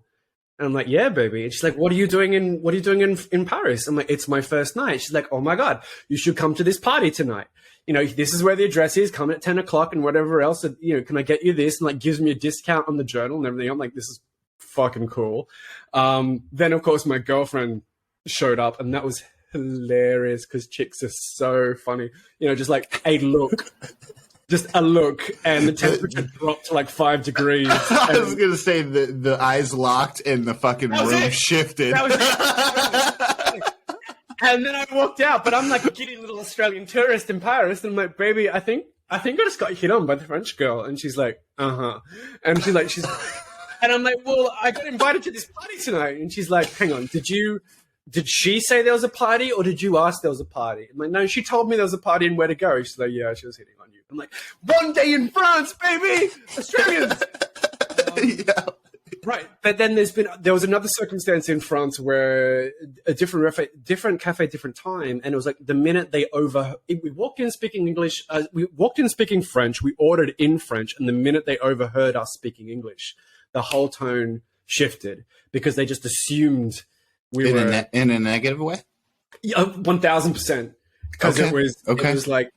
And I'm like, yeah, baby. And she's like, what are you doing in Paris? I'm like, it's my first night. She's like, oh my God, you should come to this party tonight. This is where the address is, come at 10 o'clock and whatever else, can I get you this? And like gives me a discount on the journal and everything. I'm like, this is fucking cool. Then of course my girlfriend showed up and that was hilarious because chicks are so funny. Just like a look. Just a look, and the temperature dropped to like 5 degrees. I was going to say the eyes locked and the fucking room shifted. And then I walked out, but I'm like a giddy little Australian tourist in Paris, and I'm like, baby, I think I just got hit on by the French girl. And she's like, uh-huh. And she's like, and I'm like, well, I got invited to this party tonight. And she's like, hang on, did she say there was a party or did you ask there was a party? I'm like, no, she told me there was a party and where to go. She's like, yeah, she was hitting on you. I'm like, one day in France, baby! Australians! Yeah. Right. But then there was another circumstance in France where a different cafe, different time. And it was like the minute we walked in speaking English, we walked in speaking French, we ordered in French. And the minute they overheard us speaking English, the whole tone shifted because they just assumed we were in a negative way. Yeah, 1000%. Because it was like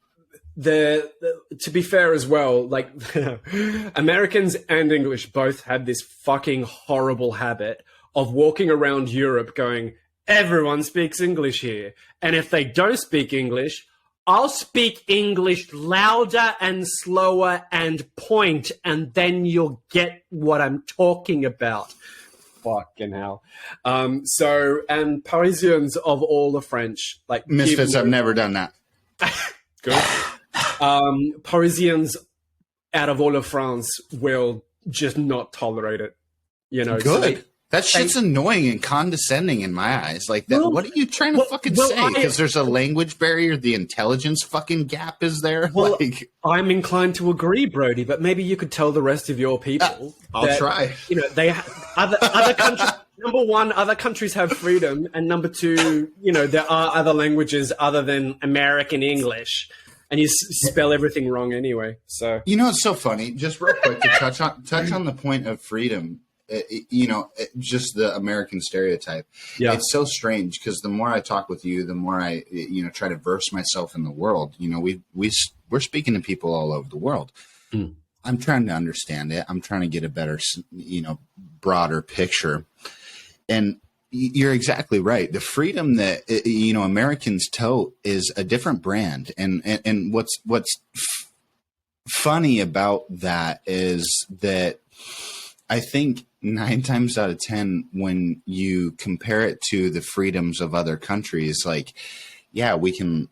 to be fair as well, like Americans and English both had this fucking horrible habit of walking around Europe going, everyone speaks English here. And if they don't speak English, I'll speak English louder and slower and point, and then you'll get what I'm talking about. Fucking hell. And Parisians of all the French, like Misfits, I've never done that. Good. Parisians out of all of France will just not tolerate it. You know, good. So that shit's annoying and condescending in my eyes. Like that. Well, what are you trying to fucking say? Because there's a language barrier. The intelligence fucking gap is there. Well, like, I'm inclined to agree, Brody. But maybe you could tell the rest of your people. I'll try. You know, they other countries. Number one, other countries have freedom, and number two, you know, there are other languages other than American English. And you spell everything wrong anyway. So you know, it's so funny. Just real quick to touch on the point of freedom. You know, just the American stereotype. Yeah. It's so strange because the more I talk with you, the more I, you know, try to verse myself in the world. You know, we're speaking to people all over the world. Mm. I'm trying to understand it. I'm trying to get a better, you know, broader picture. And you're exactly right. The freedom that, you know, Americans tote is a different brand. And what's funny about that is that I think 9 times out of 10, when you compare it to the freedoms of other countries, like, yeah, we can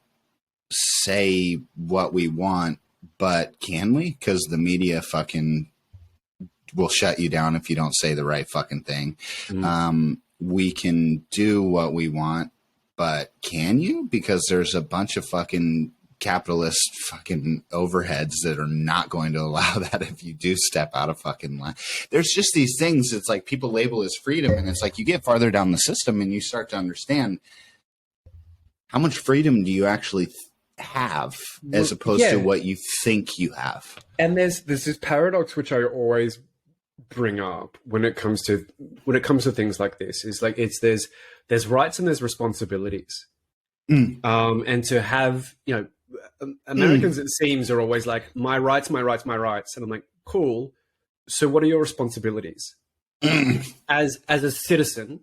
say what we want, but can we? Because the media fucking will shut you down if you don't say the right fucking thing. Mm. We can do what we want, but can you? Because there's a bunch of fucking capitalist fucking overheads that are not going to allow that if you do step out of fucking line. There's just these things. It's like people label as freedom, and it's like you get farther down the system and you start to understand how much freedom do you actually have as opposed to what you think you have. And there's this paradox which I always bring up when it comes to things like this is like there's rights and there's responsibilities. And to have, you know, Americans, it seems, are always like, my rights, my rights, my rights. And I'm like, cool. So what are your responsibilities? As a citizen,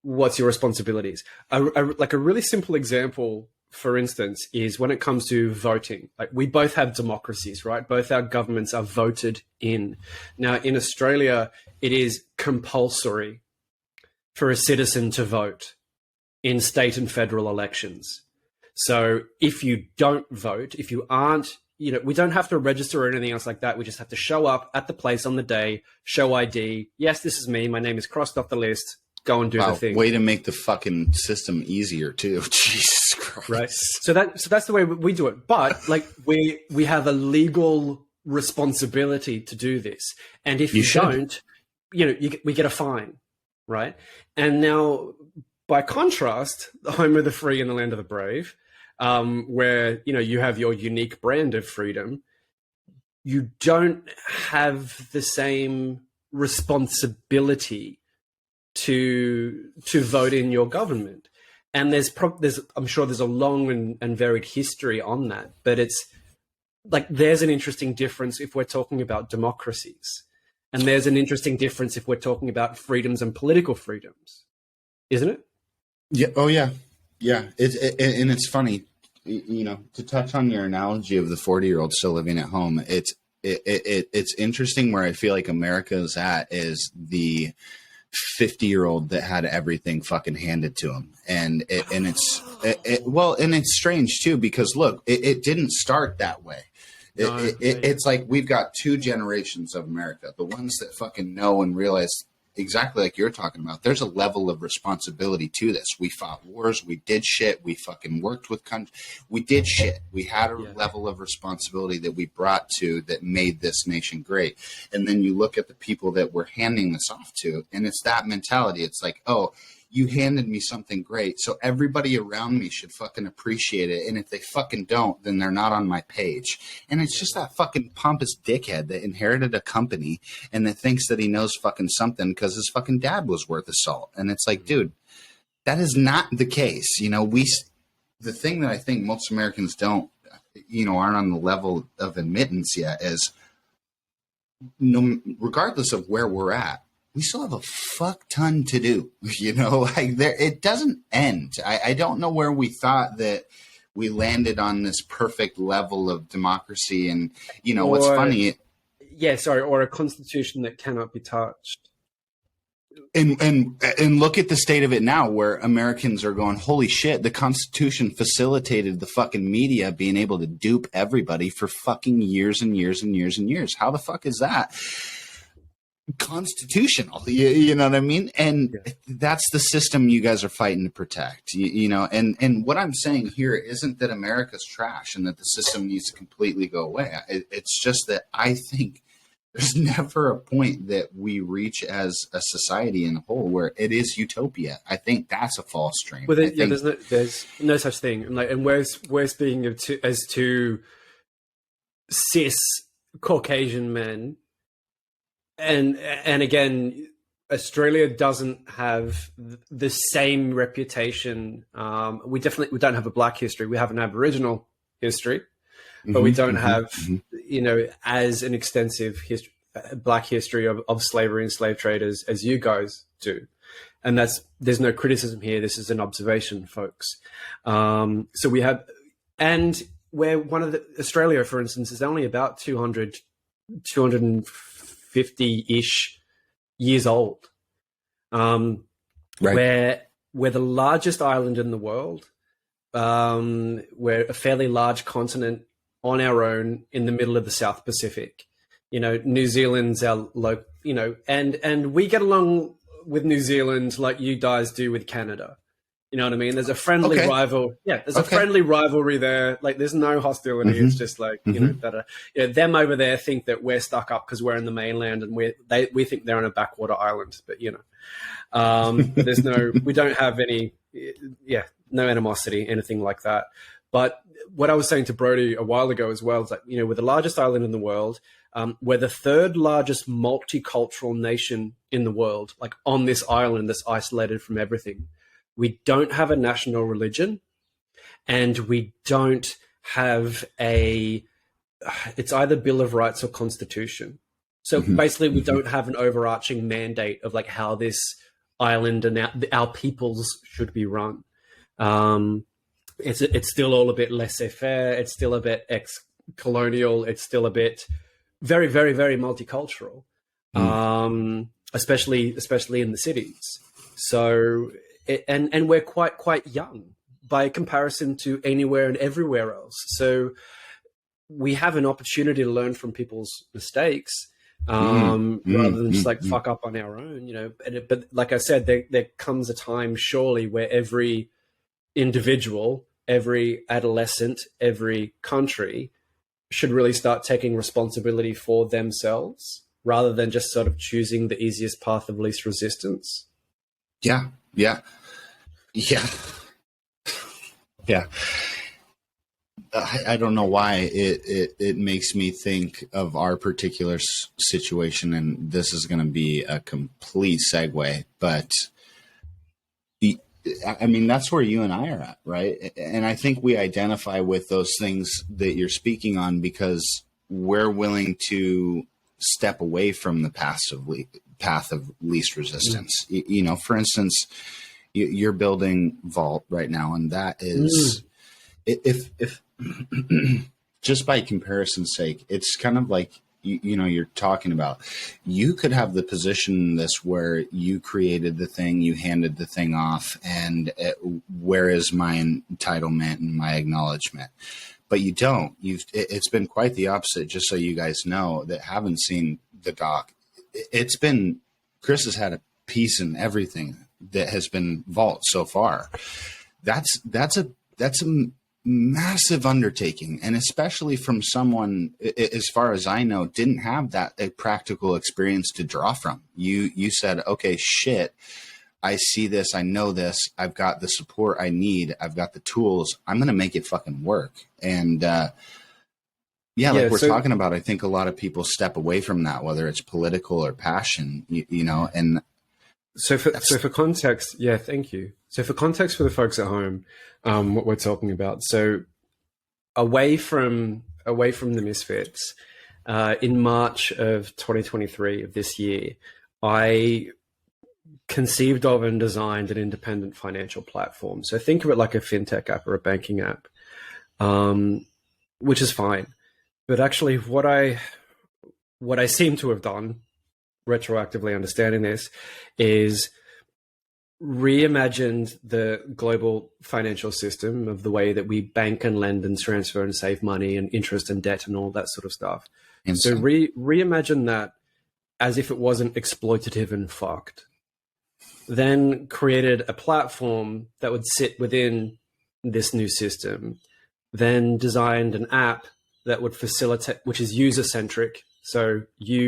what's your responsibilities? Like a really simple example, for instance, is when it comes to voting. Like, we both have democracies, right? Both our governments are voted in. Now, in Australia, it is compulsory for a citizen to vote in state and federal elections. So if you don't vote, if you aren't, you know, we don't have to register or anything else like that. We just have to show up at the place on the day, show ID. Yes, this is me. My name is crossed off the list. Go and do the thing. Way to make the fucking system easier too. Jesus Christ. Right. So that's the way we do it. But like we have a legal responsibility to do this. And if you don't, you know, we get a fine. Right. And now, by contrast, the home of the free and the land of the brave, where, you know, you have your unique brand of freedom, you don't have the same responsibility to vote in your government. And I'm sure there's a long and varied history on that, but it's like, there's an interesting difference if we're talking about democracies, and there's an interesting difference if we're talking about freedoms and political freedoms, isn't it? Yeah. Oh yeah. Yeah. And it's funny, you know, to touch on your analogy of the 40-year-old still living at home. It's interesting where I feel like America is at is the 50-year-old that had everything fucking handed to him. And it's strange too, because look, it didn't start that way. It's like we've got 2 generations of America, the ones that fucking know and realize exactly like you're talking about. There's a level of responsibility to this. We fought wars. We did shit. We fucking worked with countries. We did shit. We had a level of responsibility that we brought to that made this nation great. And then you look at the people that we're handing this off to, and it's that mentality. It's like, oh, you handed me something great, so everybody around me should fucking appreciate it. And if they fucking don't, then they're not on my page. And it's just that fucking pompous dickhead that inherited a company and that thinks that he knows fucking something because his fucking dad was worth a salt. And it's like, dude, that is not the case. You know, the thing that I think most Americans don't aren't on the level of admittance yet, is no, regardless of where we're at, we still have a fuck ton to do. Like it doesn't end. I don't know where we thought that we landed on this perfect level of democracy. And what's funny. Yeah, sorry, or a constitution that cannot be touched. And look at the state of it now, where Americans are going, holy shit, the Constitution facilitated the fucking media being able to dupe everybody for fucking years and years and years and years. How the fuck is that constitutional? You know what I mean? And that's the system you guys are fighting to protect, and what I'm saying here isn't that America's trash and that the system needs to completely go away. It's just that I think there's never a point that we reach as a society in a whole where it is utopia. I think that's a false dream. Well, there's no such thing. And we're speaking of as two cis Caucasian men, and again, Australia doesn't have the same reputation. We don't have a Black history. We have an Aboriginal history. But we don't have, as an extensive Black history of slavery and slave traders as you guys do. And there's no criticism here. This is an observation, folks. So we have, and where Australia, for instance, is only about 250-ish years old. Right. We're the largest island in the world. We're a fairly large continent on our own in the middle of the South Pacific. New Zealand's our and we get along with New Zealand like you guys do with Canada. You know what I mean? There's a friendly rival. Yeah, there's a friendly rivalry there. Like, there's no hostility. It's just like, them over there think that we're stuck up because we're in the mainland, and we think they're on a backwater island. But, there's we don't have any, no animosity, anything like that. But what I was saying to Brody a while ago as well is like, we're the largest island in the world. We're the third largest multicultural nation in the world, like on this island that's isolated from everything. We don't have a national religion, and we don't have it's either Bill of Rights or Constitution. So basically we don't have an overarching mandate of like how this island and our peoples should be run. It's still all a bit laissez-faire. It's still a bit ex-colonial. It's still a bit very, very, very multicultural, especially in the cities. So, and we're quite young by comparison to anywhere and everywhere else. So we have an opportunity to learn from people's mistakes, rather than just like fuck up on our own, But like I said, there comes a time surely where every individual, every adolescent, every country should really start taking responsibility for themselves rather than just sort of choosing the easiest path of least resistance. Yeah. I don't know why it makes me think of our particular situation, and this is going to be a complete segue, but I mean, that's where you and I are at, right? And I think we identify with those things that you're speaking on because we're willing to step away from the path of least resistance. For instance, you're building Vault right now, and that is, if just by comparison's sake, it's kind of like, you're talking about, you could have the position in this where you created the thing, you handed the thing off, and where is my entitlement and my acknowledgement? But you don't. It's been quite the opposite, just so you guys know that haven't seen the doc. It's been, Chris has had a piece in everything that has been Vault so far. That's a massive undertaking, and especially from someone, as far as I know, didn't have a practical experience to draw from. You said, okay, shit, I see this, I know this, I've got the support I need, I've got the tools, I'm going to make it fucking work. And like we're talking about, I think a lot of people step away from that, whether it's political or passion, and so for context, thank you. So for context for the folks at home, what we're talking about. So away from the Misfits, in March of 2023 of this year, I conceived of and designed an independent financial platform. So think of it like a fintech app or a banking app, which is fine. But actually, what I seem to have done, retroactively understanding this, is reimagined the global financial system of the way that we bank and lend and transfer and save money and interest and debt and all that sort of stuff. So reimagine that as if it wasn't exploitative and fucked. Then created a platform that would sit within this new system. Then designed an app that would facilitate, which is user-centric, so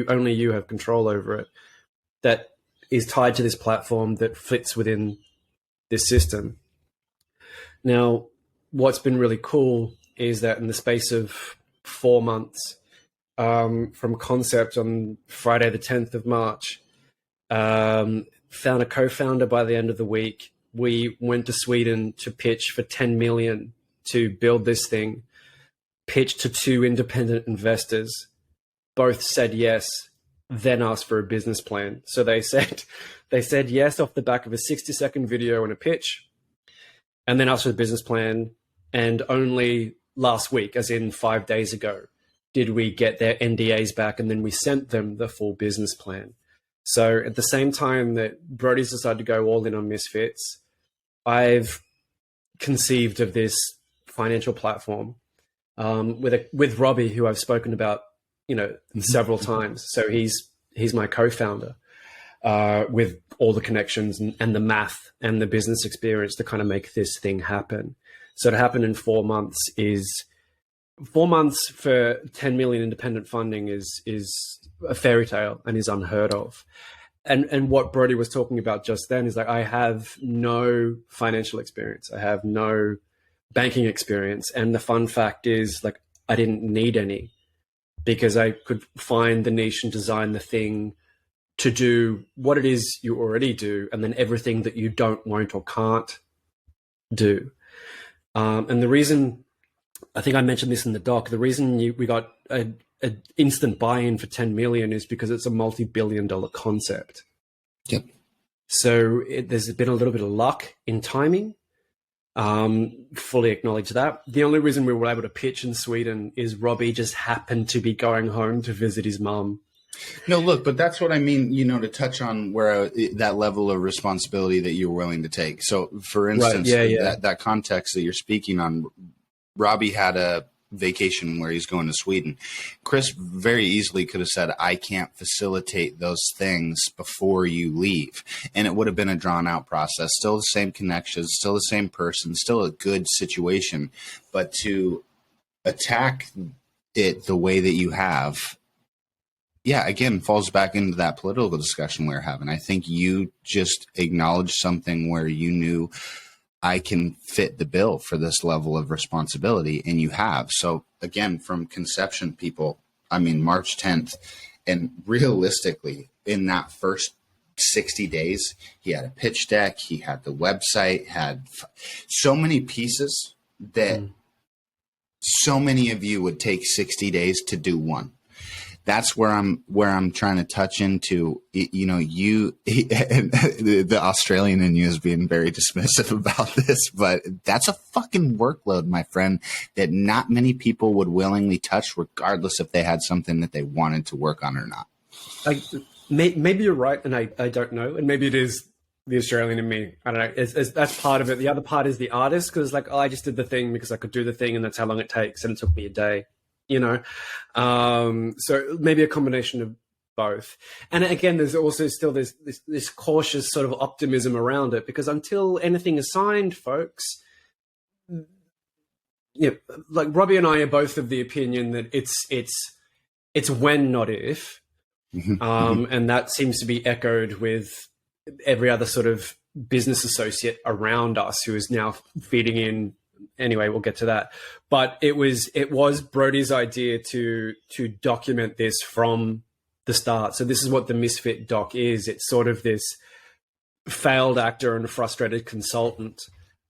only you have control over it, that is tied to this platform that fits within this system. Now, what's been really cool is that in the space of 4 months, from concept on Friday the 10th of March, found a co-founder by the end of the week. We went to Sweden to pitch for 10 million to build this thing, pitched to 2 independent investors, both said yes, then asked for a business plan. So they said yes off the back of a 60-second video and a pitch, and then asked for a business plan. And only last week, as in 5 days ago, did we get their NDAs back, and then we sent them the full business plan. So at the same time that Brody's decided to go all in on Misfits, I've conceived of this financial platform with Robbie, who I've spoken about, several times. So he's my co-founder, with all the connections and the math and the business experience to kind of make this thing happen. So to happen in 4 months is 4 months for 10 million independent funding is a fairy tale and is unheard of. And what Brody was talking about just then is like, I have no financial experience. I have no banking experience. And the fun fact is, like, I didn't need any, because I could find the niche and design the thing to do what it is you already do, and then everything that you don't, won't, or can't do. And the reason, I think I mentioned this in the doc, the reason we got an instant buy-in for 10 million is because it's a multi-billion-dollar concept. Yep. So there's been a little bit of luck in timing. Fully acknowledge that. The only reason we were able to pitch in Sweden is Robbie just happened to be going home to visit his mum. No, look, but that's what I mean, to touch on where that level of responsibility that you were willing to take. So, for instance, that context that you're speaking on, Robbie had a vacation where he's going to Sweden. Chris very easily could have said, I can't facilitate those things before you leave. And it would have been a drawn out process, still the same connections, still the same person, still a good situation. But to attack it the way that you have, again, falls back into that political discussion we were having. I think you just acknowledged something where you knew, I can fit the bill for this level of responsibility, and you have. So again, from conception, people, March 10th, and realistically, in that first 60 days, he had a pitch deck, he had the website, had so many pieces that so many of you would take 60 days to do one. That's where I'm trying to touch into, the Australian in you is being very dismissive about this, but that's a fucking workload, my friend, that not many people would willingly touch, regardless if they had something that they wanted to work on or not. Maybe you're right, and I don't know, and maybe it is the Australian in me. I don't know. That's part of it. The other part is the artist, because I just did the thing because I could do the thing, and that's how long it takes, and it took me a day. So maybe a combination of both. And again, there's also still this cautious sort of optimism around it, because until anything is signed, folks, like Robbie and I are both of the opinion that it's when, not if. And that seems to be echoed with every other sort of business associate around us who is now feeding in. Anyway, we'll get to that. But it was Brody's idea to document this from the start. So this is what the Misfit doc is. It's sort of this failed actor and frustrated consultant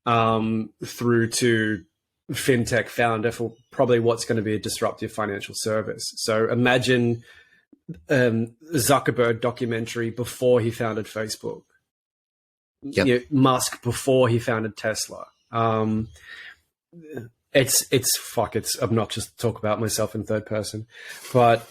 through to fintech founder for probably what's going to be a disruptive financial service. So imagine Zuckerberg documentary before he founded Facebook. Yep. You know, Musk before he founded Tesla. It's obnoxious to talk about myself in third person, but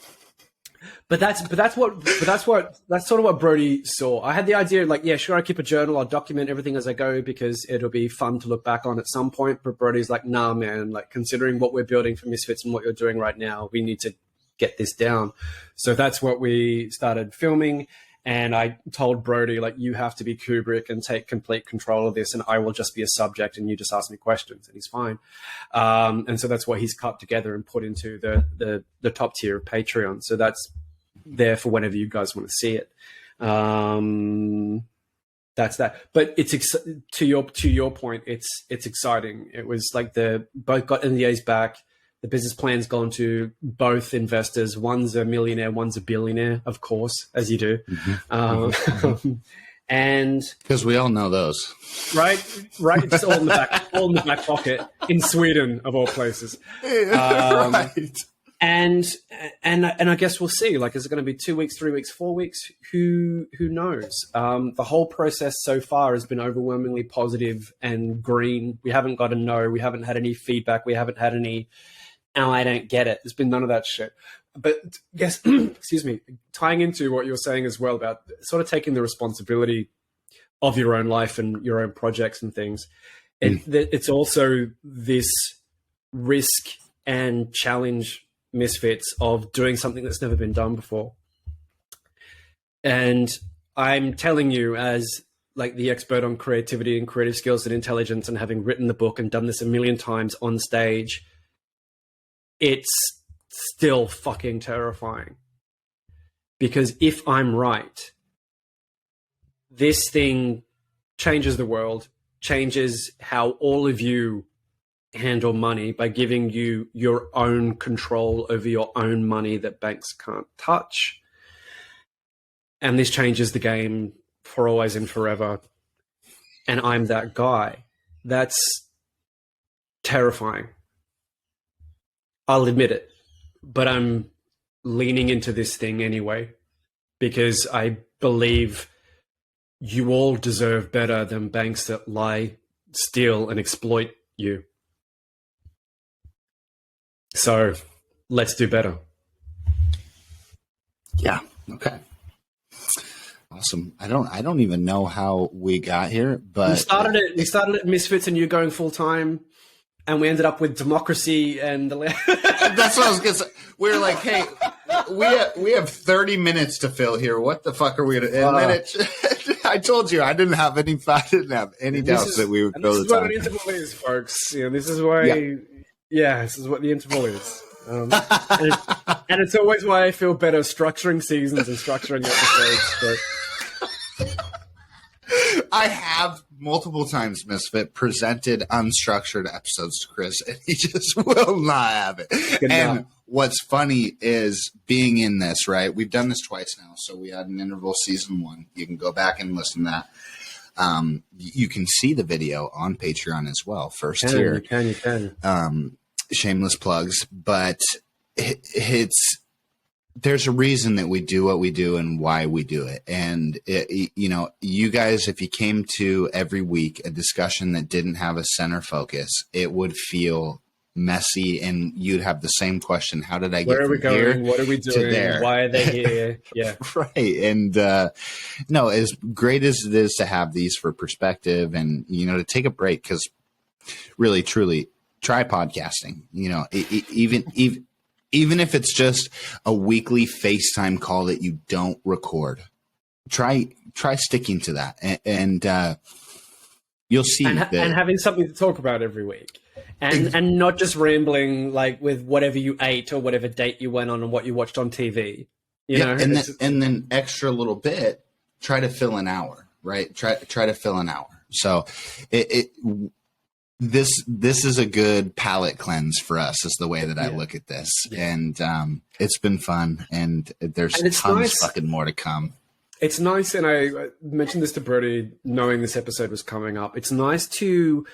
that's sort of what Brody saw. I had the idea, like, yeah, sure, I keep a journal, I'll document everything as I go because it'll be fun to look back on at some point. But Brody's like, nah, man, like, considering what we're building for Misfits and what you're doing right now, we need to get this down. So that's what we started filming. And I told Brody, like, you have to be Kubrick and take complete control of this, and I will just be a subject and you just ask me questions. And he's fine. And so that's what he's cut together and put into the top tier of Patreon. So that's there for whenever you guys want to see it. That's that. But it's to your point, it's exciting. It was like both got NDAs back. The business plan's gone to both investors. One's a millionaire, one's a billionaire, of course, as you do. And because we all know those, right, just all in the back pocket in Sweden, of all places. Right. And I guess we'll see. Like, is it going to be 2 weeks, 3 weeks, 4 weeks? Who knows? The whole process so far has been overwhelmingly positive and green. We haven't got a no. We haven't had any feedback. We haven't had any, oh, I don't get it. There's been none of that shit. But yes, excuse me, tying into what you're saying as well about sort of taking the responsibility of your own life and your own projects and things. It's also this risk and challenge Misfits of doing something that's never been done before. And I'm telling you, as like the expert on creativity and creative skills and intelligence, and having written the book and done this a million times on stage, it's still fucking terrifying. Because if I'm right, this thing changes the world, changes how all of you handle money by giving you your own control over your own money that banks can't touch. And this changes the game for always and forever. And I'm that guy. That's terrifying. I'll admit it. But I'm leaning into this thing anyway, because I believe you all deserve better than banks that lie, steal, and exploit you. So let's do better. Yeah. Okay. Awesome. I don't even know how we got here, but we started at Misfits and you going full time, and we ended up with democracy and the that's what I was gonna say. We were like, hey, we have 30 minutes to fill here. What the fuck are we gonna? And then I told you I didn't have any doubts that we would go the time. This is what an interval is, folks. You know, this is why. Yeah, this is what the interval is. And it's always why I feel better structuring seasons and structuring episodes. But I have multiple times, Misfit, presented unstructured episodes to Chris, and he just will not have it. And what's funny is being in this, right? We've done this twice now. So we had an interval season 1. You can go back and listen to that. You can see the video on Patreon as well. First tier. You can. Shameless plugs, but there's a reason that we do what we do and why we do it. And you guys, if you came to every week a discussion that didn't have a center focus, it would feel messy, and you'd have the same question: how did I get from here? What are we doing? Why are they here? Yeah. Right. And no, as great as it is to have these for perspective and to take a break, because really truly try podcasting. Even if it's just a weekly FaceTime call that you don't record, try sticking to that, and you'll see. And having something to talk about every week, and not just rambling like with whatever you ate or whatever date you went on and what you watched on TV. And then extra little bit, try to fill an hour, right? Try to fill an hour. So This is a good palate cleanse for us, is the way that I look at this. Yeah. And it's been fun, and there's tons fucking more to come. It's nice, and I mentioned this to Brody knowing this episode was coming up. It's nice to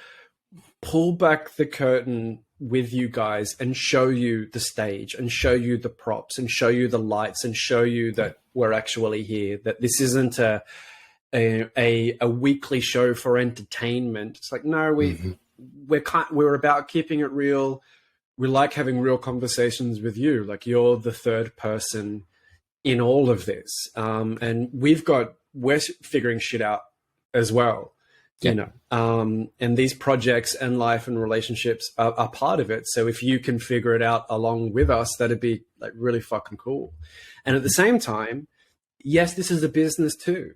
pull back the curtain with you guys and show you the stage and show you the props and show you the lights and show you that we're actually here, that this isn't a weekly show for entertainment. It's like, no, we're about keeping it real. We like having real conversations with you. Like, you're the third person in all of this. And we're figuring shit out as well. You know, and these projects and life and relationships are part of it. So if you can figure it out along with us, that'd be like really fucking cool. And at the same time, yes, this is a business too.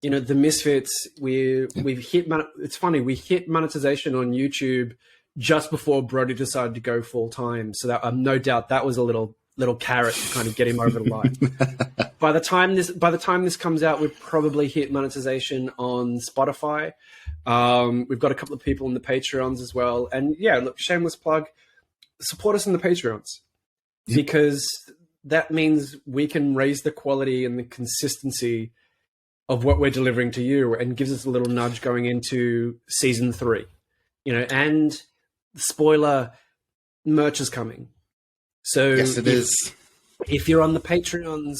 You know, the Misfits, we've hit, it's funny, we hit monetization on YouTube just before Brody decided to go full time. So that no doubt that was a little carrot to kind of get him over the line. By the time this comes out, we've probably hit monetization on Spotify. We've got a couple of people in the Patreons as well. And yeah, look, shameless plug, support us in the Patreons, because that means we can raise the quality and the consistency of what we're delivering to you, and gives us a little nudge going into season 3, you know, and spoiler, merch is coming. So yes, it is. If you're on the Patreons,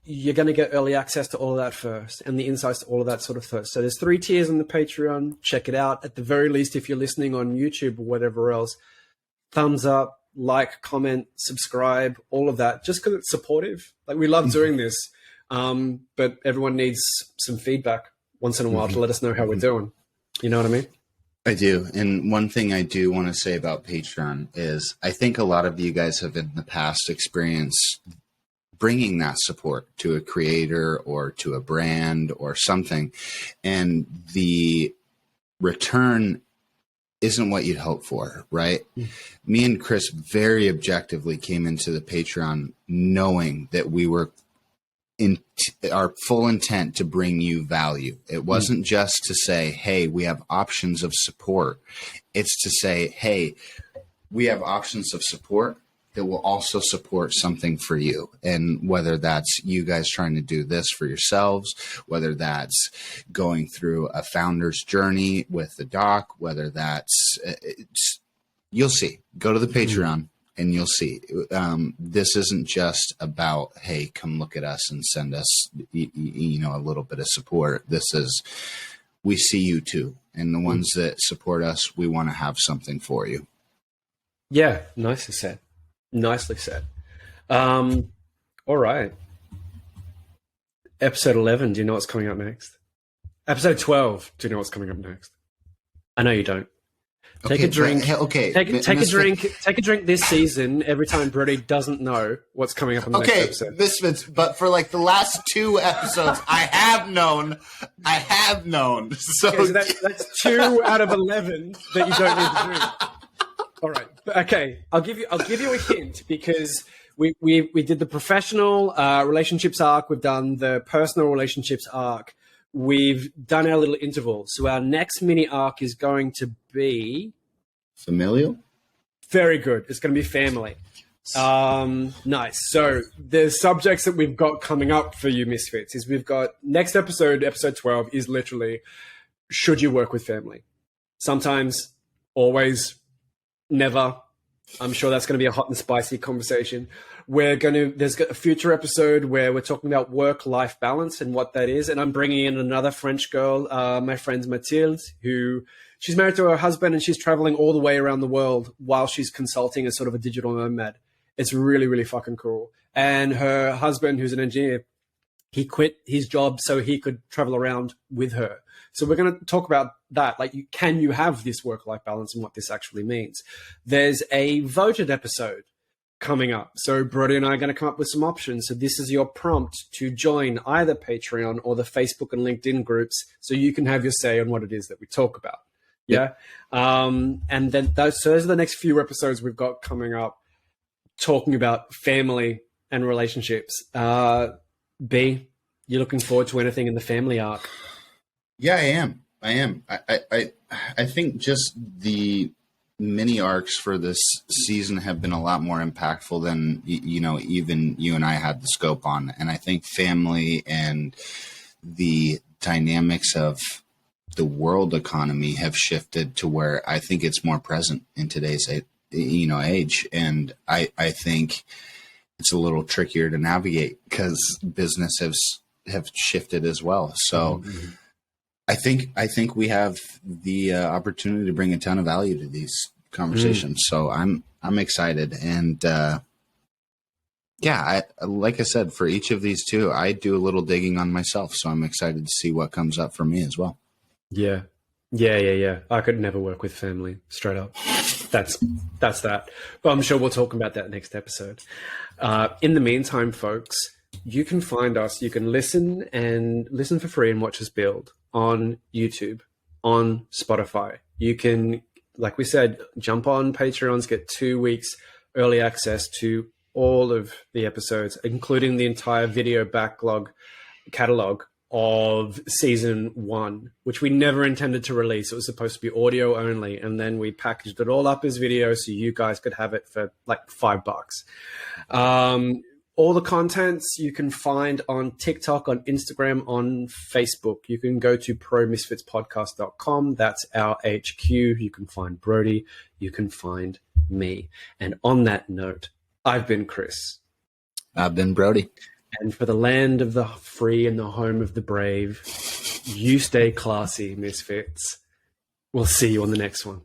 you're going to get early access to all of that first, and the insights to all of that sort of first. So there's 3 tiers on the Patreon. Check it out. At the very least, if you're listening on YouTube or whatever else, thumbs up, like, comment, subscribe, all of that, just because it's supportive. Like, we love doing this, but everyone needs some feedback once in a while to let us know how we're doing. You know what I mean? I do. And one thing I do want to say about Patreon is I think a lot of you guys have in the past experienced bringing that support to a creator or to a brand or something, and the return isn't what you'd hope for, right? Me and Chris very objectively came into the Patreon knowing that we were in our full intent to bring you value. It wasn't just to say, hey, we have options of support. It's to say, hey, we have options of support that will also support something for you. And whether that's you guys trying to do this for yourselves, whether that's going through a founder's journey with the doc, whether that's, you'll see. Go to the Patreon and you'll see. This isn't just about, hey, come look at us and send us, you know, a little bit of support. This is, we see you too. And the ones that support us, we want to have something for you. Yeah, nicely said. Nicely said. All right. Episode 11, do you know what's coming up next? Episode 12, do you know what's coming up next? I know you don't. Take a drink. Okay. Take a drink. Take a drink this season every time Brody doesn't know what's coming up on the next episode. Misfits, but for like the last 2 episodes, I have known. So, okay, so that's 2 out of 11 that you don't need to drink. All right. Okay. I'll give you a hint, because we did the professional relationships arc. We've done the personal relationships arc. We've done our little interval. So our next mini arc is going to be familial. Very good. It's going to be family. Nice. So the subjects that we've got coming up for you, Misfits, is we've got next episode 12 is literally, should you work with family? Sometimes, always, never. I'm sure that's going to be a hot and spicy conversation. There's a future episode where we're talking about work-life balance and what that is. And I'm bringing in another French girl, my friend Mathilde, who she's married to her husband and she's traveling all the way around the world while she's consulting as sort of a digital nomad. It's really, really fucking cool. And her husband, who's an engineer, he quit his job so he could travel around with her. So we're going to talk about that. Like, can you have this work-life balance and what this actually means? There's a voted episode coming up. So Brody and I are going to come up with some options. So this is your prompt to join either Patreon or the Facebook and LinkedIn groups, so you can have your say on what it is that we talk about. Yeah. And then those are the next few episodes we've got coming up, talking about family and relationships. B, you looking forward to anything in the family arc? Yeah, I am. I think just the mini arcs for this season have been a lot more impactful than, you know, even you and I had the scope on. And I think family and the dynamics of the world economy have shifted to where I think it's more present in today's age, and I think it's a little trickier to navigate because business have shifted as well. So I think we have the opportunity to bring a ton of value to these conversations. So I'm excited, and like I said, for each of these two, I do a little digging on myself. So I'm excited to see what comes up for me as well. Yeah. I could never work with family, straight up. That's that. But I'm sure we'll talk about that next episode. In the meantime, folks, you can find us. You can listen for free and watch us build on YouTube, on Spotify. You can, like we said, jump on Patreons, get 2 weeks early access to all of the episodes, including the entire video catalog of season 1, which we never intended to release. It was supposed to be audio only, and then we packaged it all up as video so you guys could have it for like $5. All the contents you can find on TikTok, on Instagram, on Facebook. You can go to promisfitspodcast.com. That's our HQ. You can find Brody. You can find me. And on that note, I've been Chris. I've been Brody. And for the land of the free and the home of the brave, you stay classy, Misfits. We'll see you on the next one.